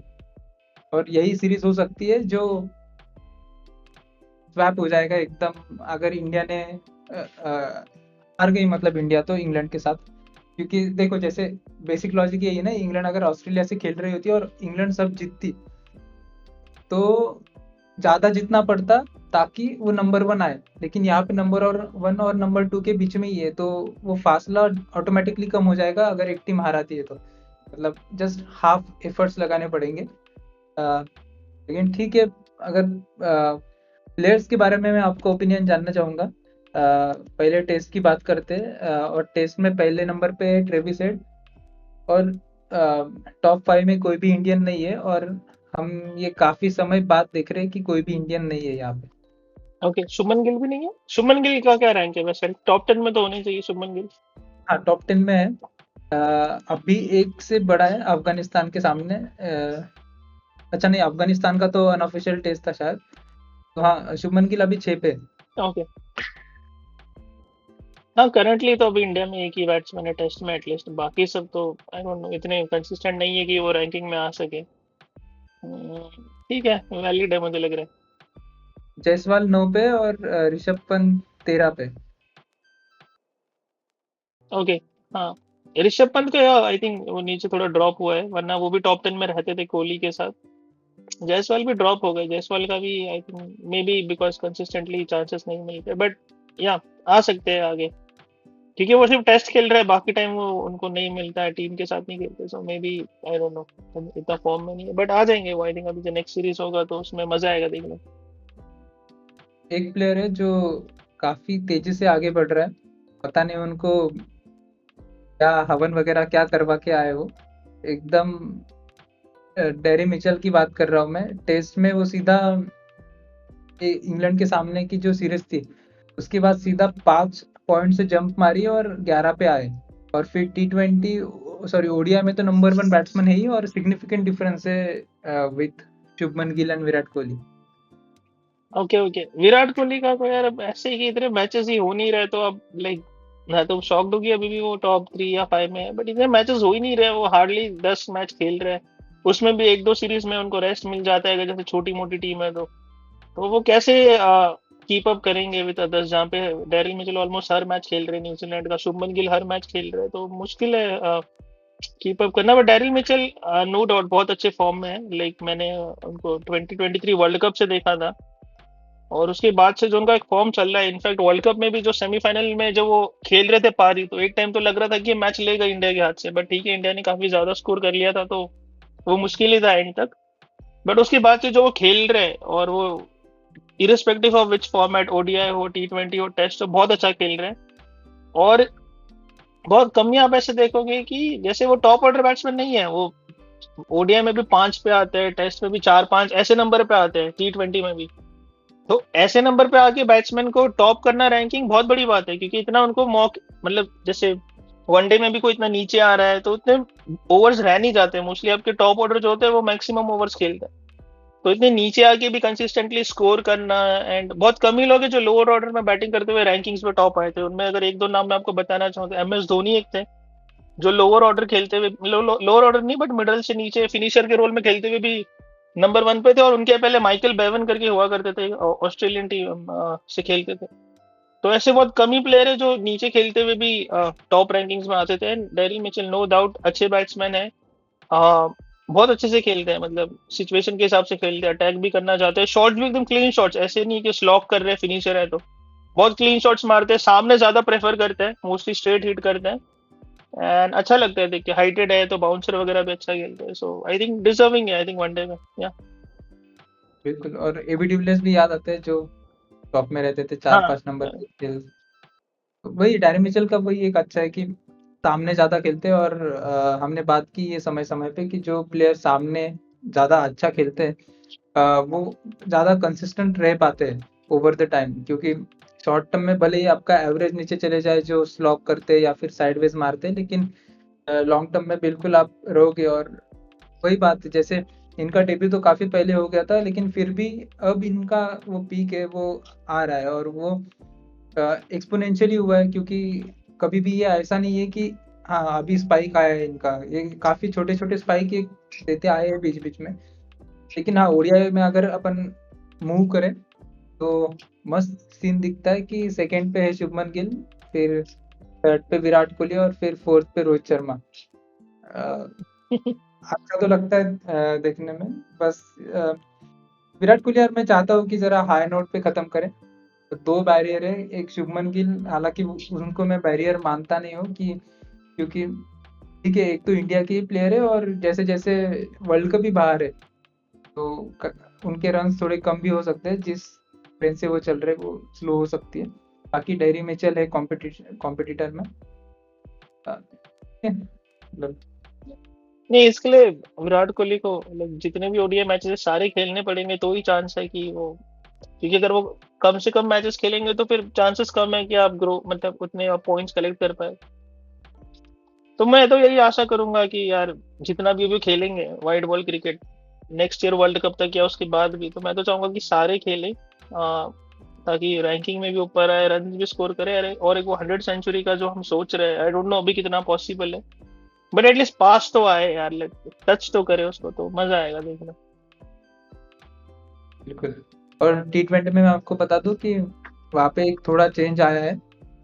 और यही सीरीज हो सकती है जो स्वैप हो जाएगा एकदम, अगर इंडिया ने हार गई, मतलब इंडिया तो इंग्लैंड के साथ। क्योंकि देखो, जैसे बेसिक लॉजिक यही है ना, इंग्लैंड अगर ऑस्ट्रेलिया से खेल रही होती और इंग्लैंड सब जीतती, तो ज्यादा जीतना पड़ता ताकि वो नंबर 1 आए। लेकिन यहाँ पे नंबर और 1 और नंबर 2 के बीच में ही है, तो वो फासला ऑटोमेटिकली कम हो जाएगा अगर एक टीम हाराती है तो। मतलब जस्ट हाफ एफर्ट्स लगाने पड़ेंगे। लेकिन ठीक है, अगर प्लेयर्स के बारे में मैं आपका ओपिनियन जानना चाहूंगा। पहले टेस्ट की बात करते हैं, और टेस्ट में पहले नंबर पे है ट्रेविस हेड, और टॉप 5 में कोई भी इंडियन नहीं है। और हम ये काफी समय बाद देख रहे हैं कि कोई भी इंडियन नहीं है यहाँ पे। ओके, शुभमन गिल भी नहीं है? शुभमन गिल का क्या रैंक है वैसे? टॉप 10 में तो होने चाहिए शुभमन गिल। हाँ, टॉप 10 में है। अभी एक से बड़ा है अफगानिस्तान के सामने। अच्छा नहीं, अफगानिस्तान का तो अनऑफिशियल टेस्ट था शायद। तो हाँ, शुभमन गिल अभी 6 पे है। ओके। हाँ, करंटली तो अभी इंडिया में एक ही बैट्समैन है टेस्ट में एटलीस्ट, बाकी सब तो आई डोंट नो, इतने कंसिस्टेंट नहीं है कि वो रैंकिंग में आ सके। ठीक है, वैलिड है मुझे लग रहा जायसवाल 9 पे, और ऋषभ पंत 13 पे। है। ओके। हाँ, ऋषभ पंत का आई थिंक वो नीचे थोड़ा ड्रॉप हुआ है, वरना वो भी टॉप 10 में रहते थे कोहली के साथ। जायसवाल भी ड्रॉप हो गए, जायसवाल का भी I think may be because consistently chances नहीं मिलते, बट या आ सकते हैं आगे। क्योंकि वो सिर्फ टेस्ट खेल रहे हैं, बाकी टाइम वो उनको नहीं मिलता है, टीम के साथ नहीं खेलते, so may be I don't know, इतना फॉर्म में नहीं है, बट आ जाएंगे वो। आई थिंक अभी जो नेक्स्ट सीरीज होगा तो उसमें मजा आएगा देखने। एक प्लेयर है जो काफी तेजी से आगे बढ़ रहा है, पता नहीं उनको क्या हवन वगैरह क्या करवा के आए हो एकदम। डेरी मिचेल की बात कर रहा हूँ मैं। टेस्ट में वो सीधा इंग्लैंड के सामने की जो सीरीज थी, उसके बाद सीधा 5 पॉइंट से जंप मारी और 11 पे आए। और फिर टी20, सॉरी ओडिया में तो नंबर 1 बैट्समैन है ही, और सिग्निफिकेंट डिफरेंस है with Shubman Gill and Virat Kohli. Okay okay, Virat Kohli का तो यार अब ऐसे ही कि इतने मैचेस ही हो नहीं रहे, तो अब लाइक मैं तो शॉक्ड हूँ कि अभी भी वो टॉप 3 या 5 में है, बट इतने मैचेस हो ही नहीं रहे, वो हार्डली 10 मैच खेल रहे हैं। उसमें भी 1-2 सीरीज में उनको रेस्ट मिल जाता है, अगर जैसे छोटी मोटी टीम है तो वो कैसे कीप अप करेंगे विद अदर्स, जहाँ पे डेरिल मिचेल ऑलमोस्ट हर मैच खेल रहे हैं न्यूजीलैंड का, शुभमन गिल हर मैच खेल रहे हैं, तो मुश्किल है कीप अप करना। But Daryl Mitchell no doubt बहुत अच्छे फॉर्म में है, लाइक मैंने उनको 2023 वर्ल्ड कप से देखा था, और उसके बाद से जो उनका एक फॉर्म चल रहा है, इनफैक्ट वर्ल्ड कप में भी जो सेमीफाइनल में जो वो खेल रहे थे पारी, तो एक टाइम तो लग रहा था कि मैच लेगा इंडिया के हाथ से, बट ठीक है इंडिया ने काफी ज्यादा स्कोर कर लिया था, तो वो मुश्किल ही था एंड तक। बट उसके बाद से जो वो खेल रहे हैं, और वो irrespective of which format, ODI हो, T20 हो, टेस्ट हो, बहुत अच्छा खेल रहे हैं। और बहुत कम ही आप ऐसे देखोगे कि जैसे वो टॉप ऑर्डर बैट्समैन नहीं है, वो ओडीआई में भी 5 पे आते हैं, टेस्ट में भी 4-5 ऐसे नंबर पे आते हैं, T20 में भी। तो ऐसे नंबर पे आके बैट्समैन को टॉप करना रैंकिंग बहुत बड़ी बात है, क्योंकि इतना उनको मौके, मतलब जैसे वनडे में भी कोई इतना नीचे आ रहा है तो उतने ओवर्स रह नहीं जाते, मोस्टली आपके टॉप ऑर्डर जो होते हैं वो मैक्सिमम ओवर्स खेलते हैं। तो इतने नीचे आके भी कंसिस्टेंटली स्कोर करना, एंड बहुत कम ही लोग हैं जो लोअर ऑर्डर में बैटिंग करते हुए रैंकिंग्स में टॉप आए थे। उनमें अगर एक दो नाम मैं आपको बताना चाहूँ तो MS धोनी एक थे, जो लोअर ऑर्डर खेलते हुए, लोअर ऑर्डर नहीं बट मिडल से नीचे फिनिशर के रोल में खेलते हुए भी नंबर 1 पे थे, और उनके पहले माइकल बेवन करके हुआ करते थे, ऑस्ट्रेलियन टीम से खेलते थे। तो ऐसे बहुत कम ही प्लेयर है जो नीचे खेलते हुए भी टॉप रैंकिंग्स में आते थे। डेरिल मिचेल नो डाउट अच्छे बैट्समैन है, बहुत अच्छे से खेलते हैं, मतलब सिचुएशन के हिसाब से खेलते हैं, अटैक भी करना चाहते हैं, शॉट्स भी एकदम क्लीन शॉट्स, ऐसे नहीं कि स्लॉक कर रहे हैं फिनिशर है तो, बहुत क्लीन शॉट्स मारते हैं, सामने ज्यादा प्रेफर करते हैं, मोस्टली स्ट्रेट हिट करते हैं, एंड अच्छा लगता है देख के, हाइटेड है तो बाउंसर वगैरह भी अच्छा खेलते हैं, सो आई थिंक डिजर्विंग है, आई थिंक वनडे में या। बिल्कुल। और एबी डिविलियर्स भी याद आते हैं जो टॉप में रहते थे, चार हाँ पांच नंबर पे खेल। वही डैरी मिचेल का वही एक अच्छा है कि सामने ज्यादा खेलते हैं, और हमने बात की ये समय समय पे कि जो प्लेयर सामने ज्यादा अच्छा खेलते हैं वो ज्यादा कंसिस्टेंट रह पाते हैं ओवर द टाइम, क्योंकि शॉर्ट टर्म में भले ही आपका एवरेज नीचे चले जाए जो स्लॉक करते हैं या फिर साइडवेज मारते हैं, लेकिन लॉन्ग टर्म में बिल्कुल आप रहोगे। और वही बात है, जैसे इनका डेब्यू तो काफी पहले हो गया था, लेकिन फिर भी अब इनका वो पीक है वो आ रहा है, और वो एक्सपोनेंशियली हुआ है, क्योंकि कभी भी ये ऐसा नहीं है कि हाँ अभी स्पाइक आया है इनका, ये काफी छोटे छोटे स्पाइक ये देते आए हैं बीच बीच में। लेकिन हाँ ओडीआई में अगर अपन मूव करें तो मस्त सीन दिखता है कि सेकंड पे है शुभमन गिल, फिर थर्ड पे विराट कोहली, और फिर फोर्थ पे रोहित शर्मा। अ, अच्छा तो लगता है देखने में। बस विराट कोहली यार मैं चाहता हूँ कि जरा हाई नोट पे खत्म करें। तो दो बैरियर है, एक शुभमन गिल, हालांकि उनको मैं बैरियर मानता नहीं हूँ कि, क्योंकि ठीक है एक तो इंडिया के ही प्लेयर है, और जैसे जैसे वर्ल्ड कप भी बाहर है तो उनके रन थोड़े कम भी हो सकते हैं, जिस ट्रेन से वो चल रहे वो स्लो हो सकती है। बाकी डेयरी मिचेल है कॉम्पिटिटर में। मतलब नहीं, इसके लिए विराट कोहली को मतलब जितने भी ओडीआई मैचेस है सारे खेलने पड़ेंगे तो ही चांस है कि वो, क्योंकि अगर वो कम से कम मैचेस खेलेंगे तो फिर चांसेस कम है कि आप ग्रो, मतलब उतने आप पॉइंट्स कलेक्ट कर पाए। तो मैं तो यही आशा करूंगा कि यार जितना भी अभी खेलेंगे wide ball cricket next year world cup तक या उसके बाद भी, तो मैं तो चाहूंगा कि सारे खेलें, ताकि रैंकिंग में भी ऊपर आए, रन भी स्कोर करे, अरे और एक वो 100 सेंचुरी का जो हम सोच रहे हैं, आई डोंट नो अभी कितना पॉसिबल है, बट एटलीस्ट पास तो आए यार, टच तो करे उसको, तो मजा आएगा देखना। बिल्कुल। और T20 में मैं आपको बता दूं कि वहाँ पे एक थोड़ा चेंज आया है।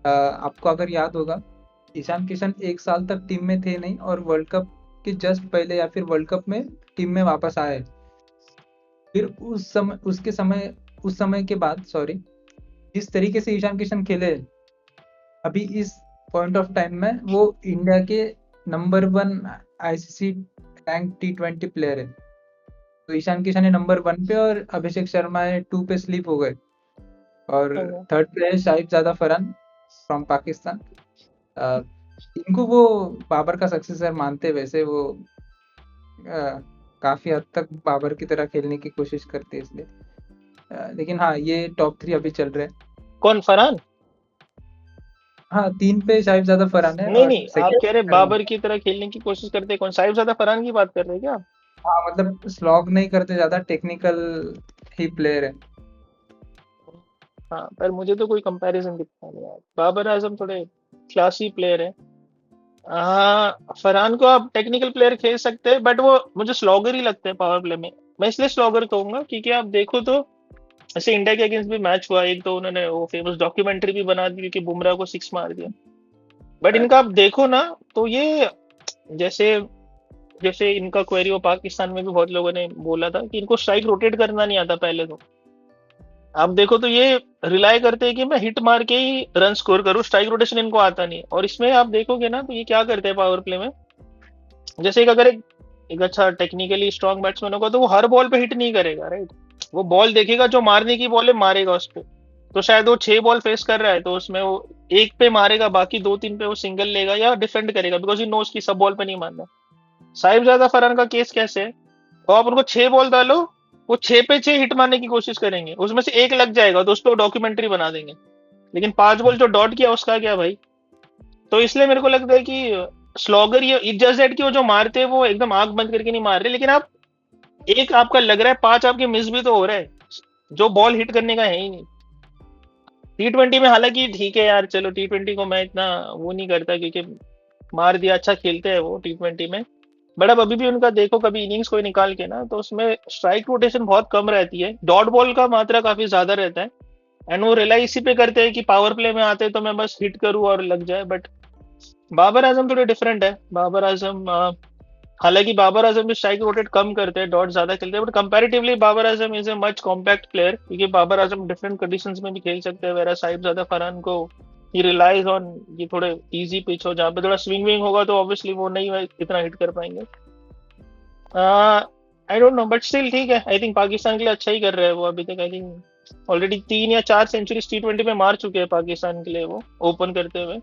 आपको अगर याद होगा, ईशान किशन एक साल तक टीम में थे नहीं, और वर्ल्ड कप के जस्ट पहले या फिर वर्ल्ड कप में टीम में वापस आए। फिर उस समय के बाद, सॉरी, जिस तरीके से ईशान किशन खेले अभी इस पॉइंट ऑफ टाइम में, वो इंडिया के number 1 ICC rank T20 player है। तो ईशान किशन है नंबर 1 पे, और अभिषेक शर्मा है 2 पे स्लीप हो गए, और हाँ। थर्ड पे है शाहिबजादा फरहान फ्रॉम पाकिस्तान। अ, इनको वो बाबर का सक्सेसर मानते, वैसे वो काफी हद तक बाबर की तरह खेलने की कोशिश करते हैं, इसलिए लेकिन हाँ ये टॉप 3 अभी चल रहे हैं। कौन, फरहान? हाँ 3 पे साहिबजादा फरहान है, नहीं और नहीं, आप कह रहे सेकंड शर्मा। बाबर की तरह खेलने की कोशिश करते, कौन, साहिबजादा फरहान की बात कर रहे हैं क्या? हाँ मतलब स्लॉग नहीं करते, ज्यादा टेक्निकल ही प्लेयर है। हाँ, पर मुझे तो कोई कंपैरिजन दिखता नहीं यार, बाबर आजम थोड़े क्लासी प्लेयर है। फरहान को आप टेक्निकल प्लेयर खेल सकते हैं, बट वो मुझे स्लॉगर ही लगते हैं पावर प्ले में। मैं इसलिए स्लॉगर कहूंगा क्योंकि आप देखो तो ऐसे इंडिया के अगेंस्ट भी मैच हुआ एक, तो उन्होंने वो फेमस डॉक्यूमेंट्री भी बना दी क्योंकि बुमराह को सिक्स मार दिया। बट इनका आप देखो ना, तो ये जैसे जैसे इनका क्वेरी वो पाकिस्तान में भी बहुत लोगों ने बोला था कि इनको स्ट्राइक रोटेट करना नहीं आता पहले। तो आप देखो तो ये रिलाय करते हैं कि मैं हिट मार के ही रन स्कोर करूं, स्ट्राइक रोटेशन इनको आता नहीं है। और इसमें आप देखोगे ना तो ये क्या करते हैं पावर प्ले में, जैसे एक अगर एक अच्छा टेक्निकली स्ट्रांग बैट्समैन होगा तो वो हर बॉल पे हिट नहीं करेगा, राइट। वो बॉल देखेगा जो मारने की बॉल है मारेगा उस पे। तो शायद वो 6 बॉल फेस कर रहा है तो उसमें वो एक पे मारेगा, बाकी 2-3 पे वो सिंगल लेगा या डिफेंड करेगा, बिकॉज ही नोस की सब बॉल पे नहीं मारना। साहिबजादा फरहान का केस कैसे है, तो आप उनको 6 बॉल डालो, वो 6 पे 6 हिट मारने की कोशिश करेंगे, उसमें से एक लग जाएगा तो उस पर डॉक्यूमेंट्री बना देंगे। लेकिन 5 बॉल जो डॉट किया उसका क्या भाई। तो इसलिए मेरे को लगता है कि स्लॉगर ये जस्ट दैट कि वो जो मारते हैं वो एकदम आंख बंद करके नहीं मार रहे, लेकिन आप एक आपका लग रहा है, 5 आपके मिस भी तो हो रहे हैं जो बॉल हिट करने का है ही नहीं। T20 में हालांकि ठीक है यार, चलो T20 को मैं इतना वो नहीं करता क्योंकि मार दिया, अच्छा खेलते हैं वो T20 में। बट अब अभी भी उनका देखो कभी इनिंग्स कोई निकाल के ना, तो उसमें स्ट्राइक रोटेशन बहुत कम रहती है, डॉट बॉल का मात्रा काफी ज्यादा रहता है। एंड वो रिलाई इसी पे करते हैं कि पावर प्ले में आते हैं तो मैं बस हिट करूं और लग जाए। बट बाबर आजम थोड़े डिफरेंट है। बाबर आजम हालांकि बाबर आजम भी स्ट्राइक रोटेट कम करते हैं, डॉट ज्यादा खेलते हैं, but comparatively Babar Azam is a much compact player क्योंकि बाबर आजम डिफरेंट कंडीशंस में भी खेल सकते हैं। वेरा साहिब ज्यादा फरहान को ही रिलाइज ऑन ये थोड़े इजी पिच हो जहाँ पे थोड़ा स्विंग विंग होगा तो ऑब्वियसली वो नहीं इतना हिट कर पाएंगे। आई डोंट नो बट स्टिल ठीक है, आई थिंक पाकिस्तान के लिए अच्छा ही कर रहे हैं वो अभी तक। आई थिंक ऑलरेडी 3 या 4 सेंचुरीज T20 में मार चुके हैं पाकिस्तान के लिए वो ओपन करते हुए।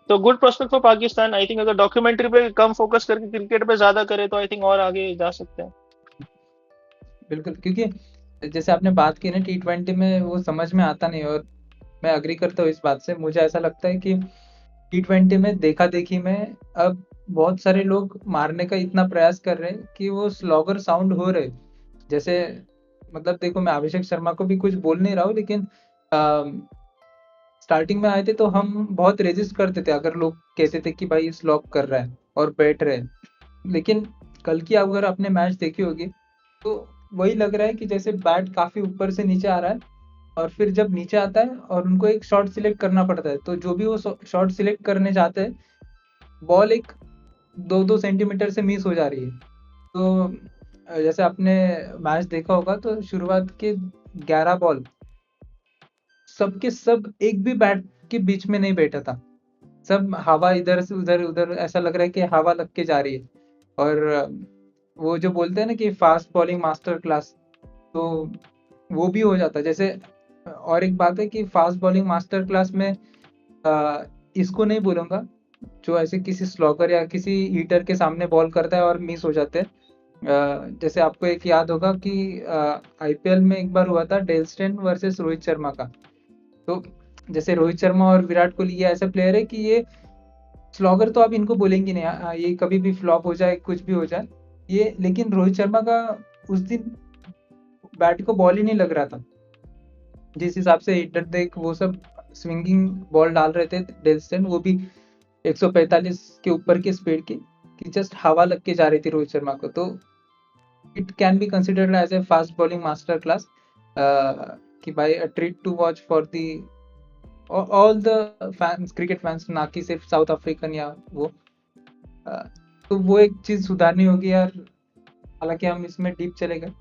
तो good prospect for Pakistan. I think अगर डॉक्यूमेंट्री पे कम फोकस करके क्रिकेट पे ज्यादा करे तो आई थिंक और आगे जा सकते हैं। बिल्कुल, क्योंकि जैसे आपने बात की ना T20 में वो समझ में आता नहीं, और मैं अग्री करता हूँ इस बात से। मुझे ऐसा लगता है कि T20 में देखा देखी में अब बहुत सारे लोग मारने का इतना प्रयास कर रहे हैं कि वो स्लॉगर साउंड हो रहे। जैसे मतलब देखो, मैं अभिषेक शर्मा को भी कुछ बोल नहीं रहा हूँ, लेकिन स्टार्टिंग में आए थे तो हम बहुत रेजिस्ट करते थे अगर लोग कहते थे कि भाई स्लॉग कर रहा है और बैठ रहे हैं। लेकिन कल की अगर आपने मैच देखी होगी तो वही लग रहा है कि जैसे बैट काफी ऊपर से नीचे आ रहा है, और फिर जब नीचे आता है और उनको एक शॉट सिलेक्ट करना पड़ता है, तो जो भी वो शॉट सिलेक्ट करने जाते हैं, बॉल एक 2-2 सेंटीमीटर से मिस हो जा रही है। तो जैसे आपने मैच देखा होगा तो शुरुआत के 11 बॉल सबके सब एक भी बैट के बीच में नहीं बैठा था। सब हवा इधर से उधर उधर, ऐसा लग रहा है कि हवा लग के जा रही है। और वो जो बोलते हैं ना कि फास्ट बॉलिंग मास्टर क्लास, तो वो भी हो जाता है। जैसे और एक बात है कि फास्ट बॉलिंग मास्टर क्लास में इसको नहीं बोलूंगा जो ऐसे किसी स्लॉगर या किसी हीटर के सामने बॉल करता है और मिस हो जाते हैं। जैसे आपको एक याद होगा कि आईपीएल में एक बार हुआ था Dale Steyn versus Rohit Sharma का। तो जैसे रोहित शर्मा और विराट कोहली ये ऐसे प्लेयर है कि ये स्लॉगर तो आप इनको बोलेंगे नहीं, ये कभी भी फ्लॉप हो जाए, कुछ भी हो जाए ये। लेकिन रोहित शर्मा का उस दिन बैट को बॉल ही नहीं लग रहा था। जिस हिसाब से हिटर देख वो सब स्विंगिंग बॉल डाल रहे थे डेल स्टेन, वो भी 145 के ऊपर की स्पीड की, कि जस्ट हवा लग के जा रही थी रोहित शर्मा को। तो it can be considered as a fast bowling master class, कि भाई a treat to watch for the all the fans, cricket fans, ना कि सिर्फ साउथ अफ्रीकन या वो। तो वो एक चीज सुधारनी होगी यार। हालांकि हम इसमें डीप चले गए।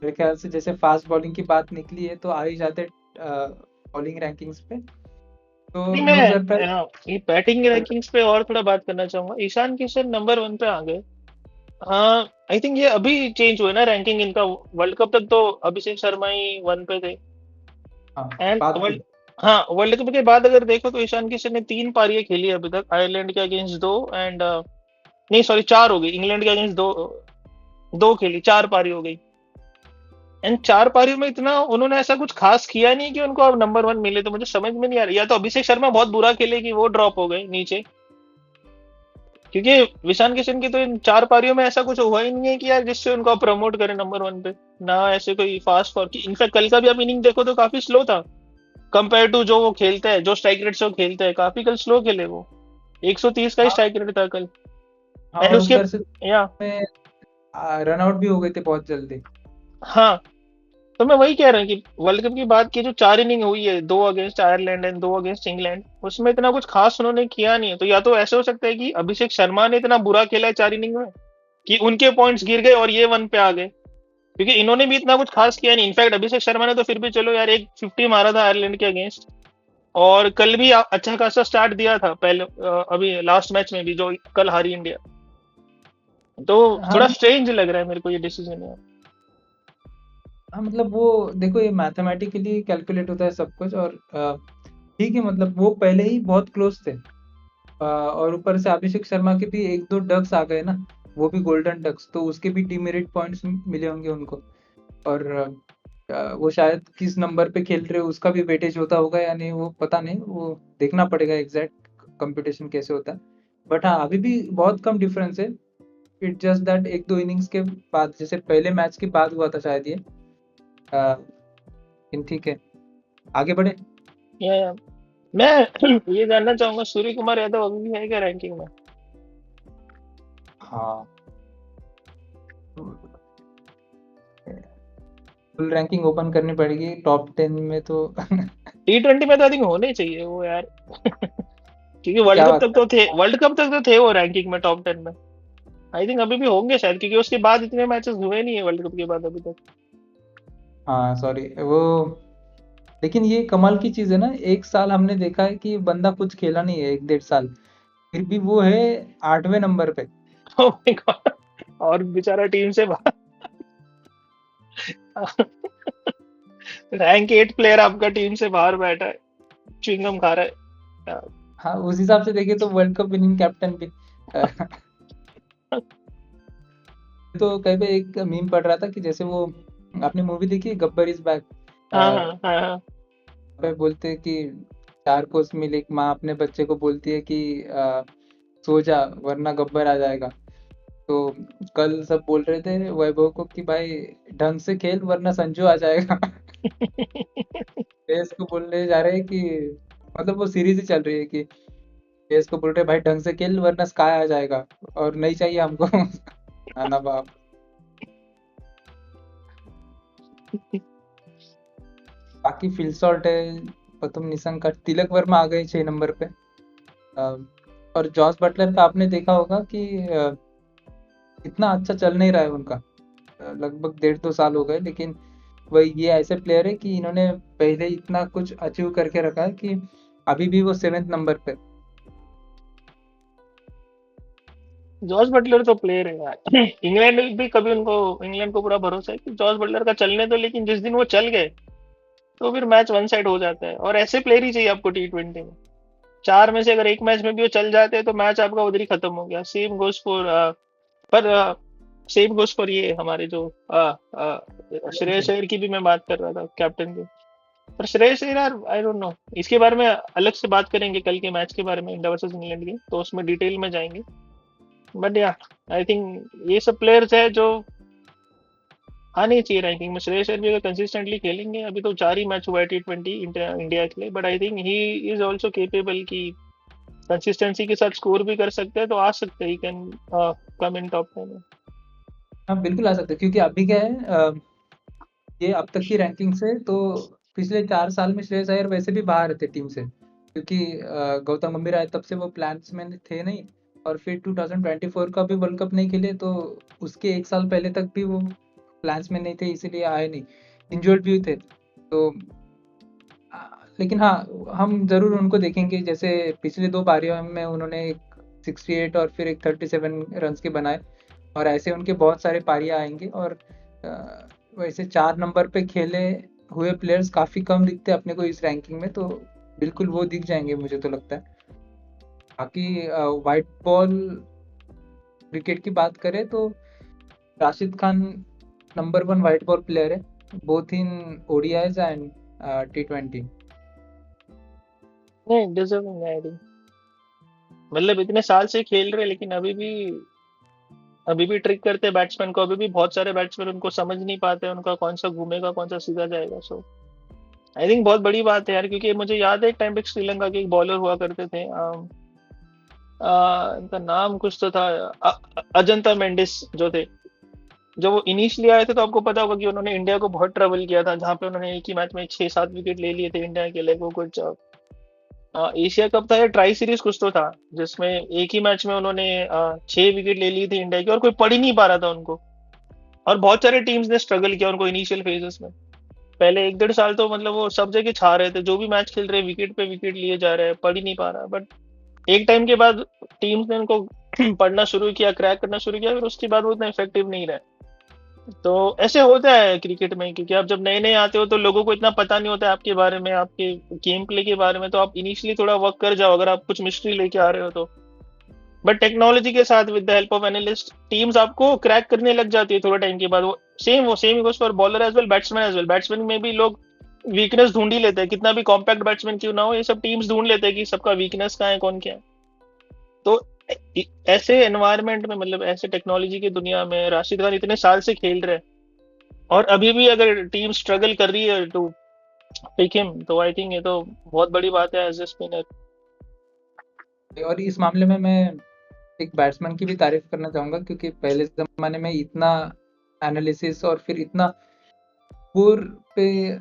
मेरे ख्याल से जैसे फास्ट बॉलिंग की बात निकली है तो आ ही जाते बॉलिंग रैंकिंग्स पे। तो नहीं, नो मैं सरप्राइज। ये बैटिंग रैंकिंग्स पे और थोड़ा बात करना चाहूंगा। ईशान किशन नंबर 1 पे आ गए। हाँ, आई थिंक ये अभी चेंज हुआ है ना रैंकिंग इनका। वर्ल्ड कप तक तो अभिषेक शर्मा ही 1 पे थे। हाँ, एंड बात वर्ल्ड हुई। हाँ, वर्ल्ड कप के बाद अगर देखो तो ईशान किशन ने 3 पारियां खेली अभी तक। आयरलैंड के अगेंस्ट 2 एंड नहीं सॉरी 4 हो गई। इंग्लैंड के अगेंस्ट 2 2 खेली, 4 पारी हो गई। एंड 4 पारियों में इतना उन्होंने ऐसा कुछ खास किया नहीं कि उनको अब नंबर 1 मिले। तो मुझे समझ में नहीं आ रहा, या तो अभिषेक शर्मा बहुत बुरा खेले कि वो ड्रॉप हो गए नीचे, क्योंकि ईशान किशन की तो इन 4 पारियों में ऐसा कुछ हुआ ही नहीं है कि यार जिससे उनको प्रमोट करें नंबर 1 पे। ना ऐसे कोई फास्ट फॉर की, इनफैक्ट कल का भी आप इनिंग देखो तो काफी स्लो था। कंपेयर टू जो वो खेलते हैं, जो स्ट्राइक रेट से वो खेलते हैं, काफी कल स्लो खेले वो। 130 का ही हाँ स्ट्राइक रेट था कल। हाँ, एंड और उसके ऊपर से या में रन आउट भी हो गए थे बहुत जल्दी। हाँ, तो मैं वही कह रहा हूँ कि वर्ल्ड कप की बात की, जो 4 इनिंग हुई है, 2 against Ireland and 2 against England, उसमें इतना कुछ खास उन्होंने किया नहीं है। तो या तो ऐसे हो सकता है कि अभिषेक शर्मा ने इतना बुरा खेला है 4 इनिंग में कि उनके पॉइंट्स गिर गए और ये वन पे आ गए, क्योंकि इन्होंने भी इतना कुछ खास किया नहीं। इनफैक्ट अभिषेक शर्मा ने तो फिर भी चलो यार एक 50 मारा था आयरलैंड के अगेंस्ट, और कल भी अच्छा खासा स्टार्ट दिया था पहले, अभी लास्ट मैच में भी जो कल हारी इंडिया। तो हाँ थोड़ा स्ट्रेंज लग रहा है मेरे को ये डिसीजन है। हाँ, मतलब वो देखो ये मैथमेटिकली कैलकुलेट होता है सब कुछ, और ठीक है, मतलब वो पहले ही बहुत क्लोज थे। और ऊपर से अभिषेक शर्मा के भी एक दो डक्स आ गए ना, वो भी गोल्डन डक्स, तो उसके भी डीमेरिट पॉइंट्स मिले होंगे उनको। और वो शायद किस नंबर पे खेल रहे हो उसका भी वेटेज होता होगा या नहीं, वो पता नहीं, वो देखना पड़ेगा एग्जैक्ट कंपटीशन कैसे होता है। बट हाँ, अभी भी बहुत कम डिफरेंस है। इट जस्ट दैट एक दो इनिंग्स के बाद, जैसे पहले मैच के बाद हुआ था शायद ये। लेकिन ठीक है, आगे बढ़े। या मैं ये जानना चाहूंगा, सूर्य कुमार यादव अभी भी है क्या रैंकिंग में? हाँ, फुल रैंकिंग ओपन करनी पड़ेगी टॉप 10 में तो। T20 में तो आई थिंक होने चाहिए वो यार। क्योंकि वर्ल्ड क्या कप बात तक कर। तो थे, वर्ल्ड कप तक तो थे वो रैंकिंग में टॉप 10 में। आई थिंक अभी भी होंगे शायद, क्योंकि उसके बाद इतने मैचेस हुए नहीं है वर्ल्ड कप के बाद अभी तक। हाँ सॉरी वो, लेकिन ये कमाल की चीज है ना, एक साल हमने देखा है कि बंदा कुछ खेला नहीं है, एक डेढ़ साल, फिर भी वो है 8वें नंबर पे। ओह माय गॉड, और बेचारा टीम से बाहर। रैंक 8 प्लेयर आपका टीम से बाहर बैठा है, च्युइंगम खा रहा है। हाँ, उस हिसाब से देखे तो वर्ल्ड कप विनिंग कैप्टन भी। तो कहीं पे एक मीम पढ़ रहा था कि जैसे वो, आपने मूवी देखी है गब्बर इज बैक, हाँ हाँ हाँ हाँ। पे बोलते हैं कि 4 कोस मील एक माँ अपने बच्चे को बोलती है कि सो जा वरना गब्बर आ जाएगा। तो कल सब बोल रहे थे वैभव को कि भाई ढंग से खेल वरना संजू आ जाएगा। पेस को बोलने जा रहे हैं कि, मतलब वो सीरीज ही चल रही है कि पेस को बोल रहे हैं भाई ढंग से खेल वरना स्काई आ जाएगा, और नहीं चाहिए हमको। आना बाप। बाकी फिल सॉल्ट है, प्रथम निशंका, तिलक वर्मा आ गए 6 नंबर पे। अ, और जॉस बटलर का आपने देखा होगा कि इतना अच्छा चल नहीं रहा है उनका। लगभग 1.5-2 साल हो गए, लेकिन वही ये ऐसे प्लेयर है कि इन्होंने पहले इतना कुछ अचीव करके रखा है कि अभी भी वो 7वें नंबर पे। जॉर्ज बटलर तो प्लेयर है यार। इंग्लैंड भी कभी उनको, इंग्लैंड को पूरा भरोसा है कि जॉर्ज बटलर का चलने दो, लेकिन जिस दिन वो चल गए तो फिर मैच वन साइड हो जाता है। और ऐसे प्लेयर ही चाहिए आपको T20 में। 4 में से अगर एक मैच में भी वो चल जाते हैं तो मैच आपका उधर ही खत्म हो गया। सेम गोस फॉर, पर सेम गोस फॉर ये हमारे जो श्रेयस अय्यर की भी मैं बात कर रहा था, कैप्टन की। पर श्रेयस अय्यर यार, आई डोंट नो, इसके बारे में अलग से बात करेंगे कल के मैच के बारे में, इंडिया वर्सेस इंग्लैंड की, तो उसमें डिटेल में जाएंगे। बट या, आई थिंक ये सब प्लेयर्स है जो आने चाहिए रैंकिंग में। श्रेयस अय्यर भी अगर कंसिस्टेंटली खेलेंगे, अभी तो 4 ही मैच हुआ है T20 इंडिया के लिए, but I think he is also capable की कंसिस्टेंसी के साथ स्कोर भी कर सकते हैं, तो आ सकते हैं, he can come in top 10। हाँ बिल्कुल आ सकते हैं, क्योंकि अभी क्या है, ये अब तक की रैंकिंग से तो पिछले 4 साल में श्रेयस अय्यर वैसे भी बाहर थे टीम से, क्योंकि गौतम गंभीर आए तब से वो प्लान्स में थे नहीं। और फिर 2024 का भी वर्ल्ड कप नहीं खेले, तो उसके 1 साल पहले तक भी वो प्लान्स में नहीं थे, इसीलिए आए नहीं, इंजर्ड भी थे। तो लेकिन हाँ, हम जरूर उनको देखेंगे, जैसे पिछले 2 पारियों में उन्होंने एक 68 और फिर एक 37 रन के बनाए, और ऐसे उनके बहुत सारे पारियां आएंगे। और वैसे 4 नंबर पे खेले हुए प्लेयर्स काफी कम दिखते हैं अपने को इस रैंकिंग में, तो बिल्कुल वो दिख जाएंगे मुझे तो लगता है। बाकी वाइट बॉल क्रिकेट की बात करें तो Rashid Khan number 1 white ball player है, both in ODIs and T20। नहीं, डिजर्विंग है आई थिंक। मतलब इतने साल से खेल रहे, लेकिन अभी भी ट्रिक करते हैं बैट्समैन को। अभी भी बहुत सारे बैट्समैन उनको समझ नहीं पाते, उनका कौन सा घूमेगा कौन सा सीधा जाएगा। सो आई थिंक बहुत बड़ी बात है यार, क्योंकि मुझे याद है एक टाइम पे श्रीलंका के एक बॉलर हुआ करते थे, इनका नाम कुछ तो था, अजंता मेंडिस जो थे। जब वो इनिशियली आए थे तो आपको पता होगा कि उन्होंने इंडिया को बहुत ट्रबल किया था, जहाँ पे उन्होंने एक ही मैच में 6-7 विकेट ले लिए थे इंडिया के लिए। वो कुछ एशिया कप था या ट्राई सीरीज कुछ तो था, जिसमें एक ही मैच में उन्होंने 6 विकेट ले ली थी इंडिया की, और कोई पढ़ ही नहीं पा रहा था उनको। और बहुत सारे टीम्स ने स्ट्रगल किया उनको इनिशियल फेजेस में। पहले 1-1.5 साल तो मतलब वो सब जगह छा रहे थे, जो भी मैच खेल रहे विकेट पे विकेट लिए जा रहे हैं, पढ़ ही नहीं पा रहा। बट एक टाइम के बाद टीम्स ने उनको पढ़ना शुरू किया, क्रैक करना शुरू किया, फिर उसके बाद वो उतना इफेक्टिव नहीं रहे। तो ऐसे होता है क्रिकेट में, क्योंकि आप जब नए नए आते हो तो लोगों को इतना पता नहीं होता है आपके बारे में, आपके गेम प्ले के बारे में। तो आप इनिशियली थोड़ा वर्क कर जाओ अगर आप कुछ मिस्ट्री लेके आ रहे हो तो। बट टेक्नोलॉजी के साथ with the help of analyst teams आपको क्रैक करने लग जाती है थोड़ा टाइम के बाद। वो same goes for bowler as well, batsman as well. Batsman में भी लोग वीकनेस ढूंढ ही लेते हैं, कितना भी कॉम्पैक्ट बैट्समैन क्यों ना हो, ये सब टीम्स ढूंढ लेते हैं कि सबका वीकनेस कहाँ है, कौन क्या है। तो ऐसे एनवायरनमेंट में, मतलब ऐसे टेक्नोलॉजी की दुनिया में राशिद खान इतने साल से खेल रहे हैं, और अभी भी अगर टीम स्ट्रगल कर रही है टू पिक हिम, तो आई थिंक ये तो बहुत बड़ी बात है एज ए स्पिनर। और इस मामले में मैं एक बैट्समैन की भी तारीफ करना चाहूंगा, क्योंकि पहले जमाने में इतना एनालिसिस और फिर इतना स्कोर पे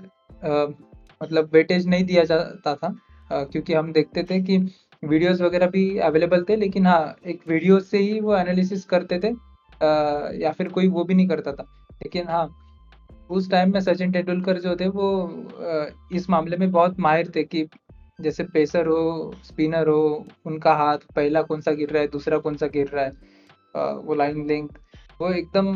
मतलब वेटेज नहीं दिया जाता था, क्योंकि हम देखते थे कि वीडियोस वगैरह भी अवेलेबल थे, लेकिन हाँ, एक वीडियो से ही वो एनालिसिस करते थे, या फिर कोई वो भी नहीं करता था। लेकिन हाँ, उस टाइम में सचिन तेंदुलकर जो थे वो इस मामले में बहुत माहिर थे कि जैसे पेसर हो, स्पिनर हो, उनका हाथ पहला कौन सा गिर रहा है, दूसरा कौन सा गिर रहा है, वो लाइन लेंथ वो एकदम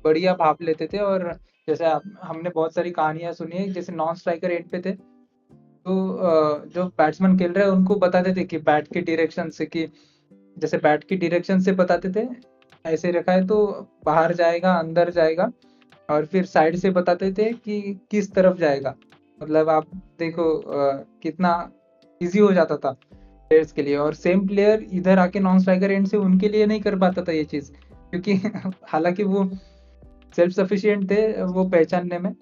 बढ़िया भाप लेते थे। और जैसे हमने बहुत सारी कहानियां सुनी है, जैसे नॉन स्ट्राइकर एंड पे थे, तो जो बैट्समैन खेल रहे हैं उनको बताते थे कि बैट के डायरेक्शन से, कि जैसे बैट की डायरेक्शन से बताते थे, ऐसे रखा है तो बाहर जाएगा, अंदर जाएगा, और फिर साइड से बताते थे कि किस तरफ जाएगा। मतलब आप देखो कितना इजी हो जाता था प्लेयर्स के लिए, और सेम प्लेयर इधर आके नॉन स्ट्राइकर एंड से उनके लिए नहीं कर पाता था ये चीज, क्योंकि हालांकि वो सेल्फ सफिशिएंट थे वो पहचानने में।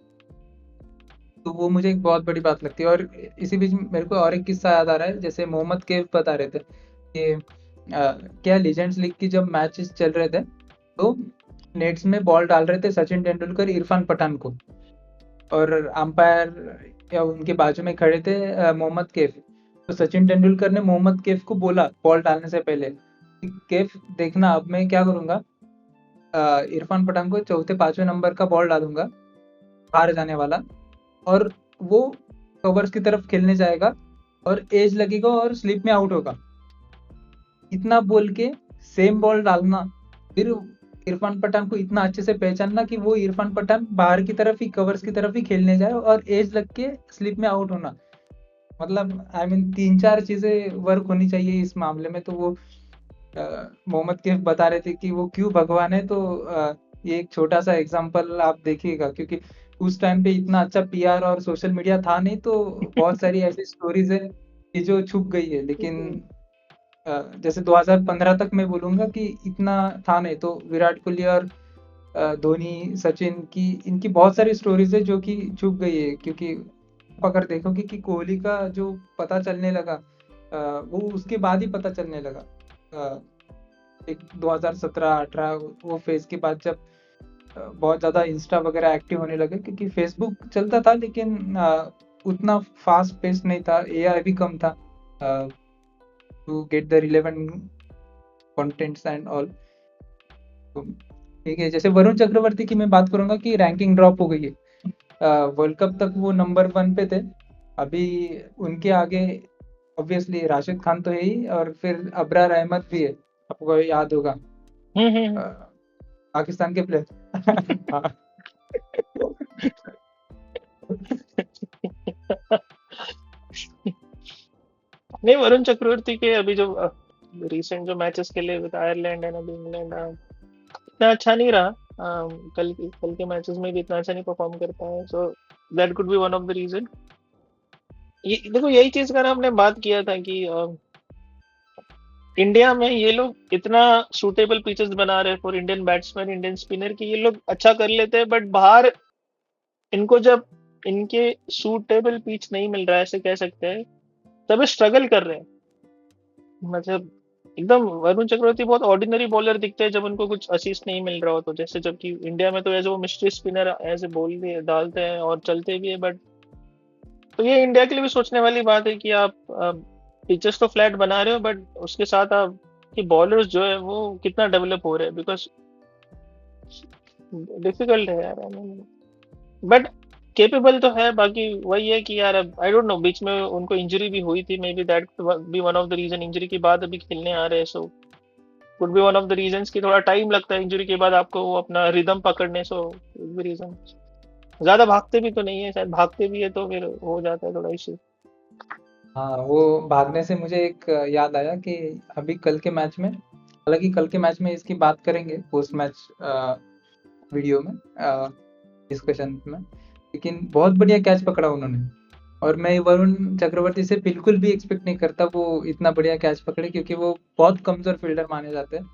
तो वो मुझे एक बहुत बड़ी बात लगती है। और इसी बीच मेरे को और एक किस्सा याद आ रहा है, जैसे मोहम्मद कैफ बता रहे थे कि क्या लीजेंड्स लीग की जब मैचेस चल रहे थे, तो नेट्स में बॉल डाल रहे थे सचिन तेंदुलकर इरफान पठान को, और अंपायर या उनके बाजू में खड़े थे मोहम्मद कैफ। तो सचिन तेंदुलकर ने मोहम्मद कैफ को बोला बॉल डालने से पहले कि कैफ देखना, अब मैं क्या करूंगा, इरफान पठान को चौथे पांचवें नंबर का बॉल डालूंगा बाहर जाने वाला, और वो कवर्स की तरफ खेलने जाएगा और एज लगेगा और स्लिप में आउट होगा। इतना बोल के सेम बॉल डालना, फिर इरफान पठान को इतना अच्छे से पहचानना कि वो इरफान पठान बाहर की तरफ ही, कवर्स की तरफ ही खेलने जाए, और एज लग के स्लिप में आउट होना। मतलब आई मीन 3-4 चीजें वर्क होनी चाहिए इस मामले में। तो वो मोहम्मद कैफ बता रहे थे कि वो क्यों भगवान है। तो ये एक छोटा सा एग्जांपल आप देखिएगा, क्योंकि उस टाइम पे इतना अच्छा पीआर और सोशल मीडिया था नहीं, तो बहुत सारी ऐसी स्टोरीज है कि जो छुप गई है। लेकिन जैसे 2015 तक मैं बोलूंगा कि इतना था नहीं, तो विराट कोहली और धोनी, सचिन की, इनकी बहुत सारी स्टोरीज है जो कि छुप गई है। क्योंकि आप अगर देखोगे कि कोहली का जो पता चलने लगा, वो उसके बाद ही पता चलने लगा, एक 2017-18 वो फेज के बाद, जब बहुत ज़्यादा इंस्टा वगैरह एक्टिव होने लगे। क्योंकि फेसबुक चलता था, लेकिन उतना फास्ट पेस नहीं था, एआई भी कम था to get the relevant contents and all. ठीक है, जैसे वरुण चक्रवर्ती की मैं बात करूंगा कि रैंकिंग ड्रॉप हो गई है। वर्ल्ड कप तक वो नंबर 1 पे थे, अभी उनके आगे ऑब्वियसली राशिद खान तो है ही, और फिर अबरार अहमद भी है, आपको याद होगा, हम्म। पाकिस्तान के प्लेयर। नहीं, वरुण चक्रवर्ती के अभी जो रिसेंट जो मैचेस खेले विद आयरलैंड एंड अभी इंग्लैंड, इतना अच्छा नहीं रहा। कल के मैचेस में भी इतना अच्छा नहीं परफॉर्म करता है, so that could be one of the reason. ये देखो, यही चीज का ना हमने बात किया था कि इंडिया में ये लोग इतना सूटेबल पिचेस बना रहे for Indian batsman, Indian spinner, कि ये लोग अच्छा कर लेते हैं, बट बाहर इनको जब इनके सूटेबल पिच नहीं मिल रहा है, ऐसे कह सकते हैं। तब स्ट्रगल कर रहे हैं, मतलब एकदम वरुण चक्रवर्ती बहुत ऑर्डिनरी बॉलर दिखते हैं जब उनको कुछ असिस्ट नहीं मिल रहा हो तो, जैसे जबकि इंडिया में तो एज वो मिस्ट्री स्पिनर ऐसे बोल दिए डालते हैं और चलते भी है। बट तो ये इंडिया के लिए भी सोचने वाली बात है कि आप पिचेस तो फ्लैट बना रहे हो, बट उसके साथ आप कि बॉलर्स जो है वो कितना डेवलप हो रहे हैं, बिकॉज डिफिकल्ट है यार। बट केपेबल तो है, बाकी वही है कि यार अब आई डोंट नो, बीच में उनको इंजरी भी हुई थी, maybe that be one of the reason. Injury के बाद अभी खेलने आ रहे हैं, so could be one of the reasons कि थोड़ा टाइम लगता है इंजरी के बाद आपको वो अपना रिदम पकड़ने, सो भी रीजन। ज्यादा भागते भी तो नहीं है शायद, भागते भी है तो फिर हो जाता है थोड़ा इश्यू। हाँ, वो भागने से मुझे एक याद आया कि अभी कल के मैच में, हालांकि कल के मैच में इसकी बात करेंगे पोस्ट मैच वीडियो में, डिस्कशन में, लेकिन बहुत बढ़िया कैच पकड़ा उन्होंने। और मैं वरुण चक्रवर्ती से बिल्कुल भी एक्सपेक्ट नहीं करता वो इतना बढ़िया कैच पकड़े, क्योंकि वो बहुत कमजोर फील्डर माने जाते हैं।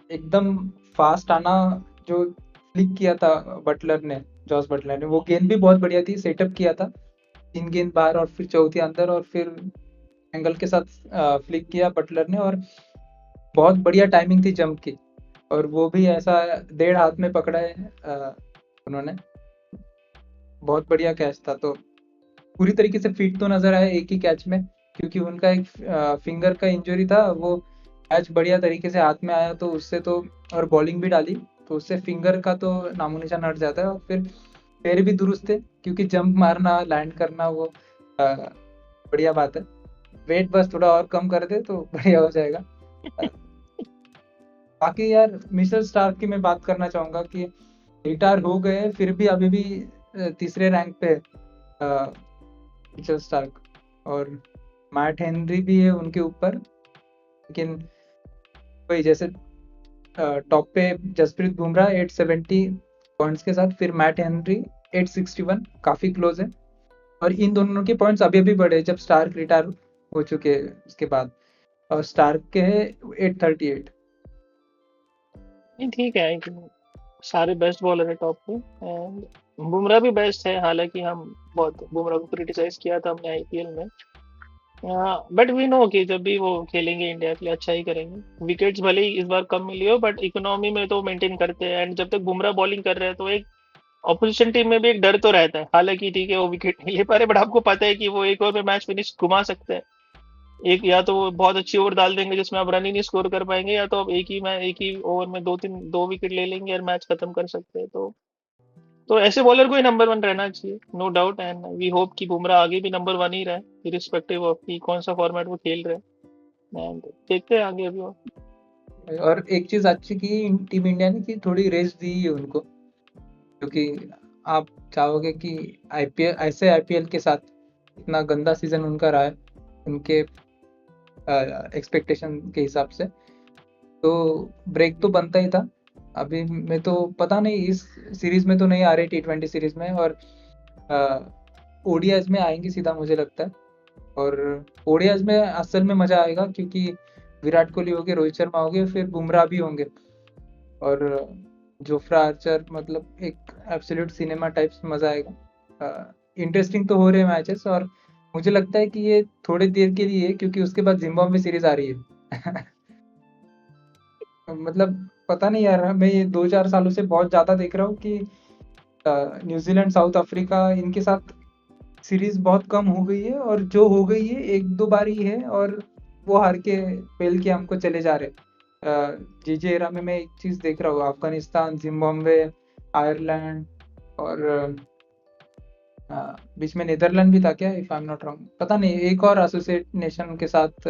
एकदम फास्ट आना, जो फ्लिक किया था बटलर ने, जॉस बटलर ने, वो गेंद भी बहुत बढ़िया थी, सेटअप किया था 3 गेंद बाहर और फिर चौथी अंदर, और फिर एंगल के साथ फ्लिक किया बटलर ने, और बहुत बढ़िया टाइमिंग थी जंप की, और वो भी ऐसा 1.5 हाथ में पकड़ा है उन्होंने। बहुत बढ़िया कैच था, तो पूरी तरीके से फिट तो नजर आया एक ही कैच में, क्योंकि उनका एक फिंगर का इंजरी था, वो कैच बढ़िया तरीके से हाथ में आया तो उससे तो, और बॉलिंग भी डाली तो उससे फिंगर का तो नामो निशान हट जाता है। और फिर पैर भी दुरुस्त थे, क्योंकि जंप मारना लैंड करना वो बढ़िया बात है। वेट बस थोड़ा और कम कर दे तो बढ़िया हो जाएगा। बाकी यार मिचेल स्टार्क की मैं बात करना चाहूंगा कि रिटायर हो गए फिर भी अभी भी तीसरे रैंक पे मिचेल स्टार्क, और मैट हेनरी भी है उनके ऊपर, लेकिन वही जैसे टॉप पे जसप्रीत बुमराह 870 पॉइंट्स के साथ, फिर मैट हेनरी 861, काफी क्लोज है। और इन दोनों के पॉइंट्स अभी अभी बढ़े जब स्टार्क रिटायर हो चुके हैं उसके बाद, और स्टार्क के है 838। नहीं ठीक है, I think सारे बेस्ट बॉलर है टॉप पे, एंड बुमराह भी बेस्ट है। हालांकि हम बहुत बुमराह को क्रिटिसाइज किया था हमने आईपीएल में, बट वी नो कि जब भी वो खेलेंगे इंडिया के लिए अच्छा ही करेंगे। विकेट्स भले ही इस बार कम मिली हो, बट इकोनॉमी में तो मेंटेन करते हैं, एंड जब तक बुमराह बॉलिंग कर रहे हैं तो एक ऑपोजिशन टीम में भी एक डर तो रहता है। हालांकि ठीक है वो विकेट नहीं ले पा रहे, बट आपको पता है कि वो एक ओवर में मैच फिनिश घुमा सकते हैं। एक या तो वो बहुत अच्छी ओवर डाल देंगे जिसमें आप रन ही नहीं स्कोर कर पाएंगे, या तो आप एक ही ओवर में दो विकेट ले लेंगे और मैच खत्म कर सकते हैं। तो ऐसे बॉलर को ही नंबर वन रहना चाहिए, no doubt. And we hope कि बुमराह आगे भी नंबर वन ही रहे, रिस्पेक्टिव ऑफ कि कौन सा फॉर्मेट वो खेल रहे हैं। एंड देखते हैं आगे अभी और एक चीज अच्छी की टीम इंडिया ने, कि थोड़ी रेस्ट दी है उनको, क्योंकि आप चाहोगे कि आईपीएल, ऐसे आईपीएल के साथ इतना गंदा सीजन उनका रहा है उनके एक्सपेक्टेशन के हिसाब से, तो ब्रेक तो बनता ही था। अभी मैं तो पता नहीं इस सीरीज में तो नहीं आ रही, T20 सीरीज में, और ओडीआईज में आएंगे सीधा मुझे लगता है। और ओडीआईज में असल में मजा आएगा, क्योंकि विराट कोहली हो गए, रोहित शर्मा हो गए, फिर बुमराह भी होंगे, और जोफ्रा आर्चर, मतलब एक एब्सोल्यूट सिनेमा टाइप्स मजा आएगा। इंटरेस्टिंग तो हो रहे हैं मैचेस, और मुझे लगता है कि ये थोड़ी देर के लिए है, क्योंकि उसके बाद जिम्बाब्वे सीरीज आ रही है। मतलब पता नहीं यार, मैं ये 2-4 सालों से बहुत ज्यादा देख रहा हूँ कि न्यूजीलैंड, साउथ अफ्रीका, इनके साथ सीरीज बहुत कम हो गई है, और जो हो गई है 1-2 बार ही है, और वो हार के पेल के हमको चले जा रहे। जीजे एरा में मैं एक चीज देख रहा हूँ, अफगानिस्तान, जिम्बाब्वे, आयरलैंड, और बीच में नीदरलैंड भी था क्या, if I am not wrong, पता नहीं, एक और एसोसिएट नेशन के साथ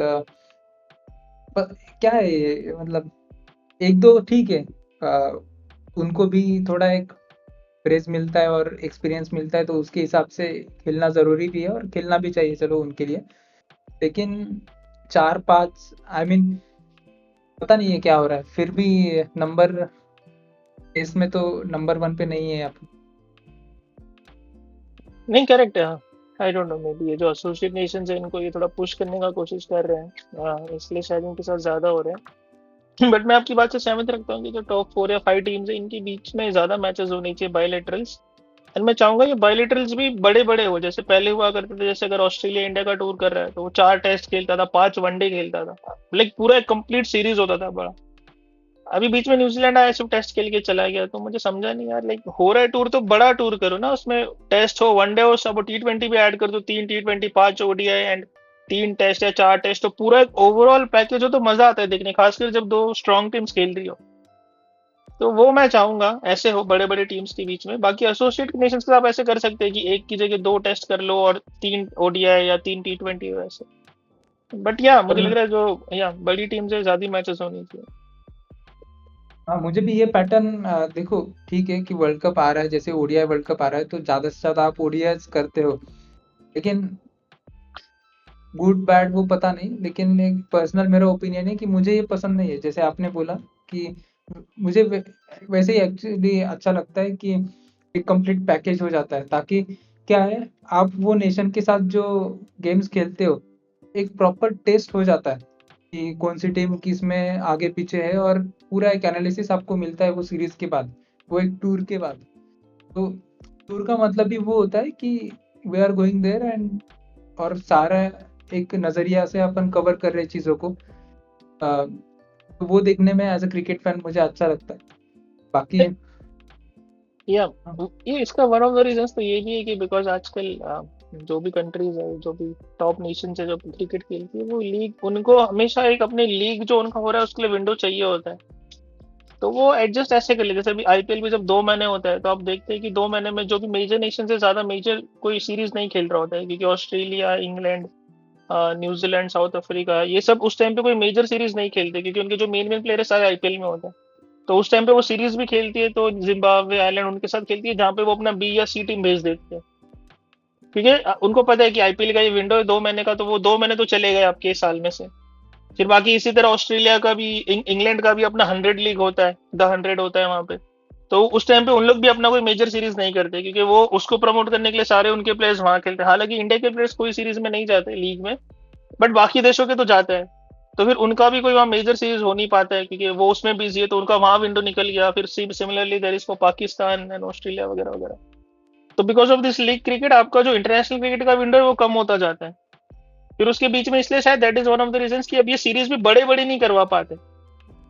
क्या है ये, मतलब एक दो ठीक है, उनको भी थोड़ा एक प्रेज मिलता है और एक्सपीरियंस मिलता है, तो उसके हिसाब से खेलना जरूरी भी है, और खेलना भी चाहिए चलो उनके लिए। लेकिन 4-5, आई मीन पता नहीं है क्या हो रहा है, फिर भी नंबर इसमें तो नंबर 1 पे नहीं है आप। नहीं करेक्ट है। आई डोंट नो, मे बी ये जो एसोसिएट नेशंस है इनको ये थोड़ा पुश करने का कोशिश कर रहे हैं, इसलिए शायद इनके साथ ज्यादा हो रहे हैं। बट मैं आपकी बात से सहमत रखता हूँ कि जो टॉप 4 या 5 टीम्स है इनके बीच में ज्यादा मैचेस होने चाहिए बायलैटरल्स, एंड मैं चाहूंगा ये बायलेटरल्स भी बड़े बड़े हो, जैसे पहले हुआ करते थे। जैसे अगर ऑस्ट्रेलिया इंडिया का टूर कर रहा है तो वो 4 टेस्ट खेलता था, 5 वनडे खेलता था, लाइक पूरा एक कंप्लीट सीरीज होता था बड़ा। अभी बीच में न्यूजीलैंड आया, सिर्फ टेस्ट खेल के चला गया, तो मुझे समझा नहीं यार, लाइक हो रहा है टूर तो बड़ा टूर करो ना, उसमें टेस्ट हो, वनडे हो, सब T20 भी ऐड कर दो, 3 T20, 5 ODI एंड 3 टेस्ट या 4 टेस्ट, तो पूरा एक ओवरऑल पैकेज हो तो मजा आता है देखने, खासकर जब दो स्ट्रॉन्ग टीम्स खेल रही हो। तो वो मैं चाहूंगा ऐसे हो बड़े बड़े टीम्स के बीच में। बाकी एसोसिएट नेशंस के साथ आप ऐसे कर सकते हैं कि एक की जगह 2 टेस्ट कर लो और 3 ODI या 3 T20 हो ऐसे। बट या मुझे लग और रहा है जो या बड़ी टीम से ज्यादा मैचेस होनी चाहिए। हाँ, मुझे भी ये पैटर्न देखो, ठीक है कि वर्ल्ड कप आ रहा है, जैसे ओडीआई वर्ल्ड कप आ रहा है तो ज्यादा से ज्यादा आप ओडीआई करते हो, लेकिन गुड बैड वो पता नहीं, लेकिन एक पर्सनल मेरा ओपिनियन है कि मुझे ये पसंद नहीं है, जैसे आपने बोला कि मुझे वैसे ही एक्चुअली अच्छा लगता है कि एक कंप्लीट पैकेज हो जाता है, ताकि क्या है, आप वो नेशन के साथ जो गेम्स खेलते हो एक प्रॉपर टेस्ट हो जाता है कि कौन सी टीम किस में आगे पीछे है, और पूरा एक एनालिसिस आपको मिलता है वो सीरीज के बाद, वो एक टूर के बाद। तो टूर का मतलब ही वो होता है कि we are going there and, और सारा एक नजरिया से अपन कवर कर रहे चीजों को। तो वो देखने में एज अ क्रिकेट फैन मुझे अच्छा लगता है। बाकी या हाँ, ये इसका वन ऑफ द रीजंस तो ये भी है कि बिकॉज आजकल जो भी कंट्रीज है, जो भी टॉप नेशन है जो क्रिकेट खेलती है, वो लीग उनको हमेशा एक अपनी लीग जो उनका हो रहा है उसके लिए विंडो चाहिए होता है। तो वो एडजस्ट ऐसे कर ले, जैसे अभी आईपीएल भी जब 2 महीने होता है तो आप देखते हैं कि 2 महीने में जो भी मेजर नेशन से ज्यादा मेजर कोई सीरीज नहीं खेल रहा होता है, क्योंकि Australia, England, New Zealand, south Africa, ये सब उस टाइम पे कोई मेजर सीरीज नहीं खेलते, क्योंकि उनके जो मेन मेन प्लेयर है सारे आईपीएल में होते हैं। तो उस टाइम पे वो सीरीज भी खेलती है तो जिम्बाब्वे, आयरलैंड उनके साथ खेलती है, जहाँ पे वो अपना B या C टीम भेज देती है, क्योंकि उनको पता है कि आईपीएल का ये विंडो है 2 महीने का, तो वो 2 महीने तो चले गए आपके इस साल में से। फिर बाकी इसी तरह ऑस्ट्रेलिया का भी, इंग्लैंड का भी अपना 100 लीग होता है, द 100 होता है वहां पे। तो उस टाइम पे उन लोग भी अपना कोई मेजर सीरीज नहीं करते, क्योंकि वो उसको प्रमोट करने के लिए सारे उनके प्लेयर्स वहां खेलते हैं। हालांकि इंडिया के प्लेयर्स कोई सीरीज में नहीं जाते लीग में, बट बाकी देशों के तो जाते हैं। तो फिर उनका भी कोई वहाँ मेजर सीरीज हो नहीं पाता है, क्योंकि वो उसमें बिजी है, तो उनका वहां विंडो निकल गया। फिर similarly there is for Pakistan and Australia वगैरह वगैरह। तो because of this league cricket आपका जो इंटरनेशनल क्रिकेट का विंडो है वो कम होता जाता है। फिर उसके बीच में, इसलिए शायद that is one of the reasons कि अब ये सीरीज भी बड़े बड़े नहीं करवा पाते।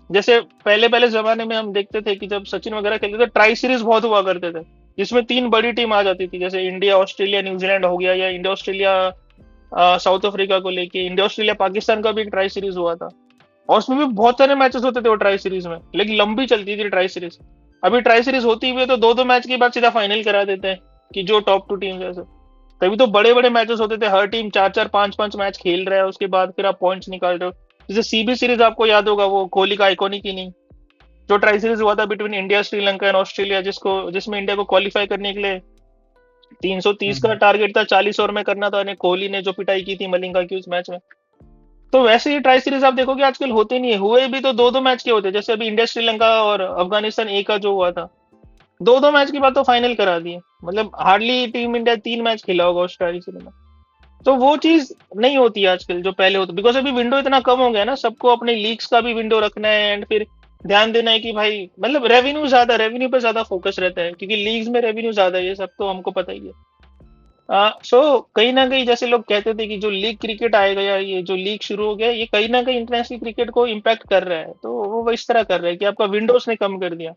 जैसे पहले पहले जमाने में हम देखते थे कि जब सचिन वगैरह खेलते थे, ट्राई सीरीज बहुत हुआ करते थे, जिसमें 3 बड़ी टीम आ जाती थी, जैसे इंडिया ऑस्ट्रेलिया न्यूजीलैंड हो गया, या इंडिया ऑस्ट्रेलिया साउथ अफ्रीका को लेके, इंडिया ऑस्ट्रेलिया पाकिस्तान का भी एक ट्राई सीरीज हुआ था। और उसमें भी बहुत सारे मैचेस होते थे वो ट्राई सीरीज में, लेकिन लंबी चलती थी ट्राई सीरीज। अभी ट्राई सीरीज होती हुई है तो 2-2 मैच के बाद सीधा फाइनल करा देते हैं कि जो टॉप 2 टीम है। तभी तो बड़े बड़े मैचेस होते थे, हर टीम 4-4, 5-5 मैच खेल रहा है, उसके बाद फिर आप पॉइंट्स निकाल रहे हो। जैसे सीबी सीरीज आपको याद होगा, वो कोहली का आइकॉनिक इनिंग जो ट्राई सीरीज हुआ था between India, Sri Lanka and Australia, जिसमें इंडिया को क्वालिफाई करने के लिए 330 का हम्म, टारगेट था, 40 ओवर में करना था, और कोहली ने जो पिटाई की थी मलिंगा की उस मैच में। तो वैसे ही ट्राई सीरीज आप देखोगे आजकल होते नहीं है, हुए भी तो 2-2 मैच के होते हैं। जैसे अभी इंडिया श्रीलंका और अफगानिस्तान ए का जो हुआ था, 2-2 मैच के बाद तो फाइनल करा दिए। मतलब हार्डली टीम इंडिया 3 मैच खेला होगा उस ट्राई सीरीज में। तो वो चीज नहीं होती है आजकल जो पहले होती, बिकॉज अभी विंडो इतना कम हो गया ना, सबको अपने लीग्स का भी विंडो रखना है, एंड फिर ध्यान देना है कि भाई मतलब रेवेन्यू पे ज्यादा फोकस रहता है, क्योंकि लीग्स में रेवेन्यू ज्यादा है, ये सब तो हमको पता ही है। सो कहीं ना कहीं जैसे लोग कहते थे कि जो लीग क्रिकेट आएगा या ये जो लीग शुरू हो गया, ये कहीं ना कहीं इंटरनेशनल क्रिकेट को इम्पैक्ट कर रहा है। तो वो इस तरह कर रहा है कि आपका विंडोज ने कम कर दिया,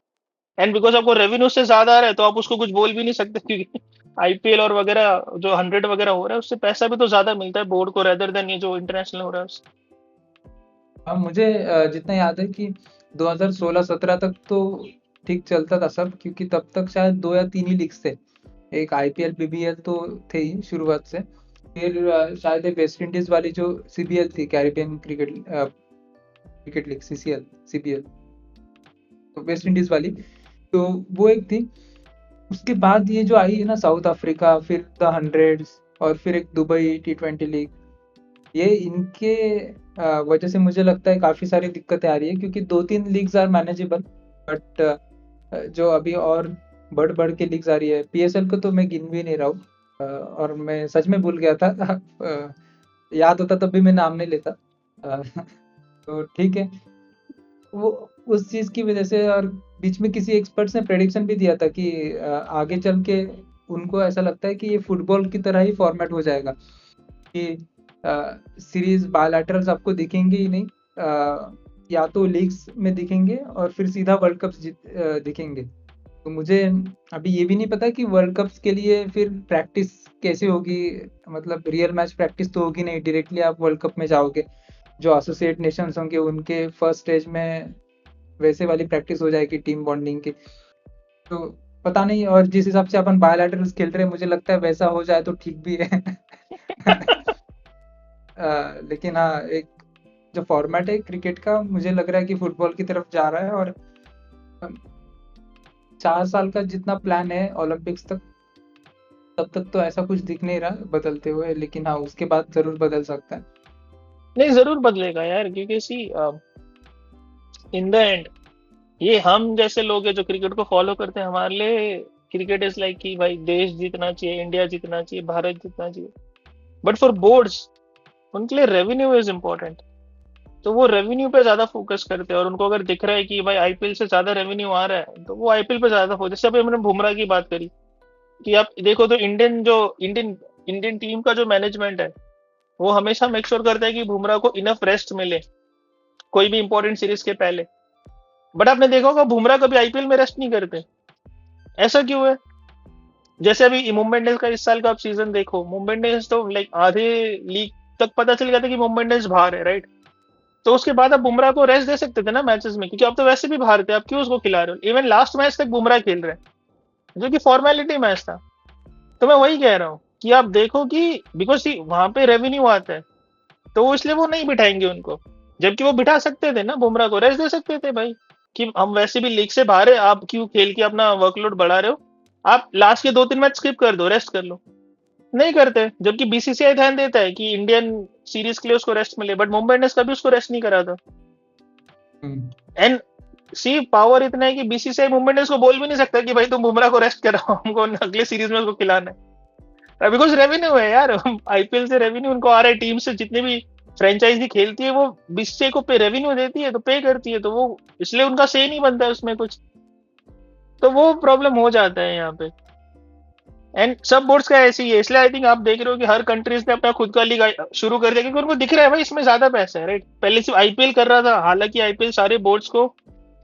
एंड बिकॉज आपको रेवेन्यू से ज्यादा आ रहा है तो आप उसको कुछ बोल भी नहीं सकते, क्योंकि आईपीएल और वगैरह जो 100 वगैरह हो रहा है उससे पैसा भी तो ज्यादा मिलता है बोर्ड को, रेदर देन ये जो इंटरनेशनल हो रहा है उससे। हाँ, मुझे जितना याद है कि 2016-17 तक तो ठीक चलता था सब, क्योंकि तब तक शायद 2 या 3 ही लीग्स थे। एक आईपीएल बीबीएल तो थे ही शुरुआत से, फिर शायद एक वेस्ट इंडीज वाली जो सीबीएल थी, Caribbean cricket league, CCL, CBL, तो वेस्ट इंडीज वाली, तो वो एक थी। उसके बाद ये जो आई है ना, साउथ अफ्रीका, फिर द 100, और फिर एक दुबई T20 लीग, ये इनके वजह से मुझे लगता है काफी सारी दिक्कतें आ रही है, क्योंकि 2-3 लीग्स आर मैनेजेबल, बट जो अभी और बढ़ बढ़ के लीग्स आ रही है, पीएसएल को तो मैं गिन भी नहीं रहा हूँ, और मैं सच में भूल गया था। याद होता तब भी मैं नाम नहीं लेता। अ, तो ठीक है, वो उस चीज की वजह से, और बीच में किसी एक्सपर्ट्स ने प्रेडिक्शन भी दिया था कि आगे चल के उनको ऐसा लगता है कि ये फुटबॉल की तरह ही फॉर्मेट हो जाएगा कि सीरीज बायलैटरल्स आपको दिखेंगे ही नहीं, या तो लीग्स में दिखेंगे और फिर सीधा वर्ल्ड कप दिखेंगे। तो मुझे अभी ये भी नहीं पता कि वर्ल्ड कप्स के लिए फिर प्रैक्टिस कैसे होगी, मतलब रियल मैच प्रैक्टिस तो होगी नहीं, डायरेक्टली आप वर्ल्ड कप में जाओगे, जो एसोसिएट नेशंस होंगे उनके फर्स्ट स्टेज में वैसे वाली प्रैक्टिस हो जाएगी टीम बॉन्डिंग की। तो पता नहीं, और जिस हिसाब से अपन बायलैटरल्स खेल रहे हैं मुझे लगता है वैसा हो जाए तो ठीक भी है। लेकिन हाँ, एक जो फॉर्मेट है क्रिकेट का मुझे लग रहा है कि फुटबॉल की तरफ जा रहा है, और 4 साल का जितना प्लान है ओलंपिक्स तक, तब तक तो ऐसा कुछ दिख नहीं रहा बदलते हुए, लेकिन हाँ उसके बाद जरूर बदल सकता है। नहीं, जरूर बदलेगा यार, क्योंकि सी इन द एंड ये हम जैसे लोग हैं जो क्रिकेट को फॉलो करते हैं, हमारे लिए क्रिकेट इज लाइक कि भाई देश जीतना चाहिए, इंडिया जीतना चाहिए, भारत जीतना चाहिए। बट फॉर बोर्ड्स, उनके लिए रेवेन्यू इज इम्पोर्टेंट। तो वो रेवेन्यू पे ज्यादा फोकस करते हैं, और उनको अगर दिख रहा है कि भाई आईपीएल से ज्यादा रेवेन्यू आ रहा है तो वो आईपीएल पे ज्यादा फोकस। जैसे अभी हमने बुमराह की बात करी, कि आप देखो तो इंडियन इंडियन टीम का जो मैनेजमेंट है, वो हमेशा मेक श्योर करता है कि बुमराह को इनफ रेस्ट मिले कोई भी इंपॉर्टेंट सीरीज के पहले। बट आपने देखा होगा बुमराह कभी आईपीएल में रेस्ट नहीं करते। ऐसा क्यों है? जैसे अभी मुंबई इंडियंस का इस साल का आप सीजन देखो, मुंबई इंडियंस तो लाइक आधे लीग तक पता चल गया था कि मुंबई इंडियंस बाहर है, राइट? तो उसके बाद आप बुमराह को रेस्ट दे सकते थे ना मैचेस में, क्योंकि अब तो वैसे भी बाहर थे, आप क्यों उसको खिला रहे हो? इवन लास्ट मैच तक बुमराह खेल रहे हैं, जो कि फॉर्मेलिटी मैच था। तो मैं वही कह रहा हूँ कि आप देखो कि बिकॉज वहां पे रेवेन्यू आता है, तो इसलिए वो नहीं बिठाएंगे उनको। जबकि वो बिठा सकते थे ना, बुमराह को रेस्ट दे सकते थे भाई, कि हम वैसे भी लीग से बाहर है, आप क्यों खेल के अपना वर्कलोड बढ़ा रहे हो, आप लास्ट के 2-3 मैच स्किप कर दो, रेस्ट कर लो। नहीं करते, जबकि बीसीसीआई ध्यान देता है कि इंडियन सीरीज के लिए उसको रेस्ट मिले, बट मुंबई इंडियंस कभी उसको रेस्ट नहीं करा था। एंड सी पावर इतना है कि बीसीसीआई मुंबई इंडियंस को बोल भी नहीं सकता कि भाई तुम बुमराह को रेस्ट कराओ, हमको अगले सीरीज में उसको खिलाना है। बिकॉज रेवेन्यू है यार, आईपीएल से रेवेन्यू उनको आ रहा है, टीम से जितनी भी फ्रेंचाइजी खेलती है वो बीसीसीआई को पे रेवेन्यू देती है, तो पे करती है, तो वो इसलिए उनका से नहीं बनता है उसमें कुछ। तो वो प्रॉब्लम हो जाता है यहाँ पे। एंड सब बोर्ड्स का ऐसे ही है, इसलिए आई थिंक आप देख रहे हो कि हर कंट्रीज ने अपना खुद का लीग शुरू कर दिया, क्योंकि उनको दिख रहा है भाई इसमें ज्यादा पैसा है, राइट? पहले सिर्फ आईपीएल कर रहा था, हालांकि आईपीएल सारे बोर्ड्स को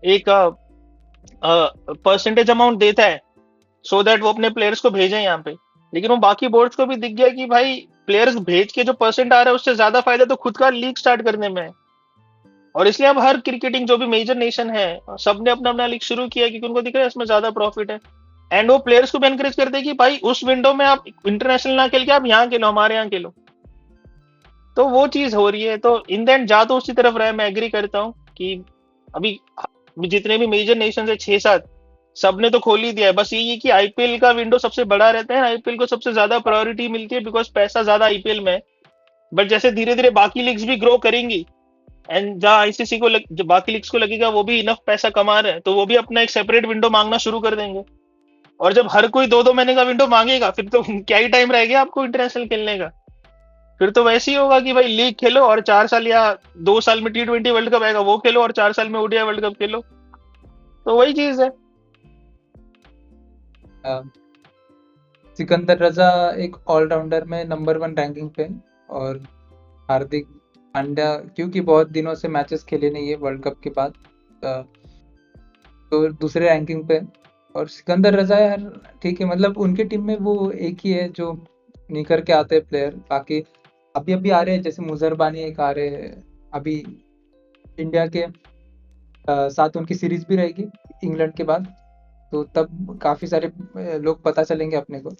एक परसेंटेज अमाउंट देता है सो दैट वो अपने प्लेयर्स को भेजें यहाँ पे। लेकिन वो बाकी बोर्ड्स को भी दिख गया कि भाई प्लेयर्स भेज के जो परसेंट आ रहा है उससे ज्यादा फायदा तो खुद का लीग स्टार्ट करने में है। और इसलिए अब हर क्रिकेटिंग जो भी मेजर नेशन है, सबने अपना अपना लीग शुरू किया, क्योंकि उनको दिख रहा है इसमें ज्यादा प्रॉफिट है। एंड वो प्लेयर्स को भी एनकरेज करते हैं कि भाई उस विंडो में आप इंटरनेशनल ना खेल के आप यहाँ खेलो, हमारे यहाँ खेलो। तो वो चीज हो रही है। तो इन द एंड जा तो उसी तरफ रहा है, मैं एग्री करता हूँ कि अभी जितने भी मेजर नेशन है 6-7, सबने तो खोल ही दिया है। बस यही है कि आईपीएल का विंडो सबसे बड़ा रहता है, आईपीएल को सबसे ज्यादा प्रायोरिटी मिलती है बिकॉज पैसा ज्यादा आईपीएल में है। बट जैसे धीरे धीरे बाकी लीग्स भी ग्रो करेंगी, एंड जहाँ आईसीसी को जो बाकी लीग्स को लगेगा वो भी इनफ पैसा कमा रहे हैं, तो वो भी अपना एक सेपरेट विंडो मांगना शुरू कर देंगे। और जब हर कोई 2-2 महीने का विंडो मांगेगा, फिर तो क्या ही टाइम रह गया आपको इंटरनेशनल खेलने का। फिर तो वैसे ही होगा कि भाई लीग खेलो और 4 साल या 2 साल में T20 वर्ल्ड कप आएगा वो खेलो, और 4 साल में ओडीआई वर्ल्ड कप खेलो। तो वही चीज है। सिकंदर रजा एक ऑलराउंडर में नंबर 1 रैंकिंग पे, और हार्दिक पांड्या क्योंकि बहुत दिनों से मैचेस खेले नहीं है वर्ल्ड कप के बाद, तो दूसरे रैंकिंग पे। और सिकंदर रजा यार ठीक है, मतलब उनके टीम में वो एक ही है जो निखर के आते हैं प्लेयर। बाकी अभी अभी आ रहे हैं, जैसे मुजरबानी एक आ रहे हैं अभी इंडिया के साथ, उनकी सीरीज भी रहेगी इंग्लैंड के बाद, तो तब काफी सारे लोग पता चलेंगे अपने को।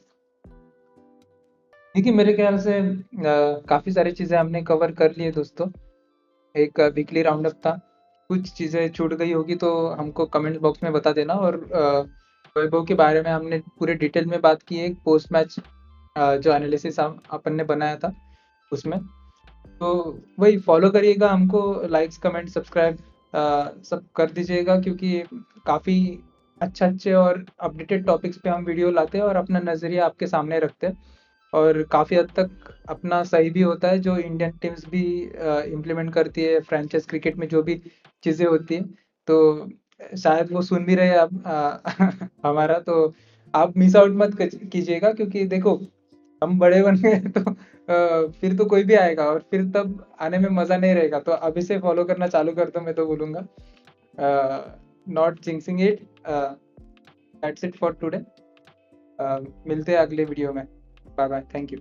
देखिए मेरे ख्याल से काफी सारी चीजें हमने कवर कर लिए दोस्तों। एक वीकली राउंड अप था, कुछ चीजें छूट गई होगी तो हमको कमेंट बॉक्स में बता देना। और वैभव के बारे में हमने पूरे डिटेल में बात की है, एक पोस्ट मैच जो एनालिसिस अपन ने बनाया था उसमें। तो वही फॉलो करिएगा हमको, लाइक्स कमेंट सब्सक्राइब सब कर दीजिएगा, क्योंकि काफ़ी अच्छे और अपडेटेड टॉपिक्स पे हम वीडियो लाते हैं और अपना नज़रिया आपके सामने रखते हैं। और काफ़ी हद तक अपना सही भी होता है, जो इंडियन टीम्स भी इम्प्लीमेंट करती है फ्रेंचाइज क्रिकेट में जो भी चीज़ें होती हैं, तो शायद वो सुन भी रहे अब हमारा। तो आप मिस आउट मत कीजिएगा, क्योंकि देखो हम बड़े बन गए तो फिर तो कोई भी आएगा और फिर तब आने में मजा नहीं रहेगा। तो अभी से फॉलो करना चालू कर दो, मैं तो बोलूंगा। Not jinxing it. That's it for today. मिलते हैं अगले वीडियो में। Bye bye, thank you.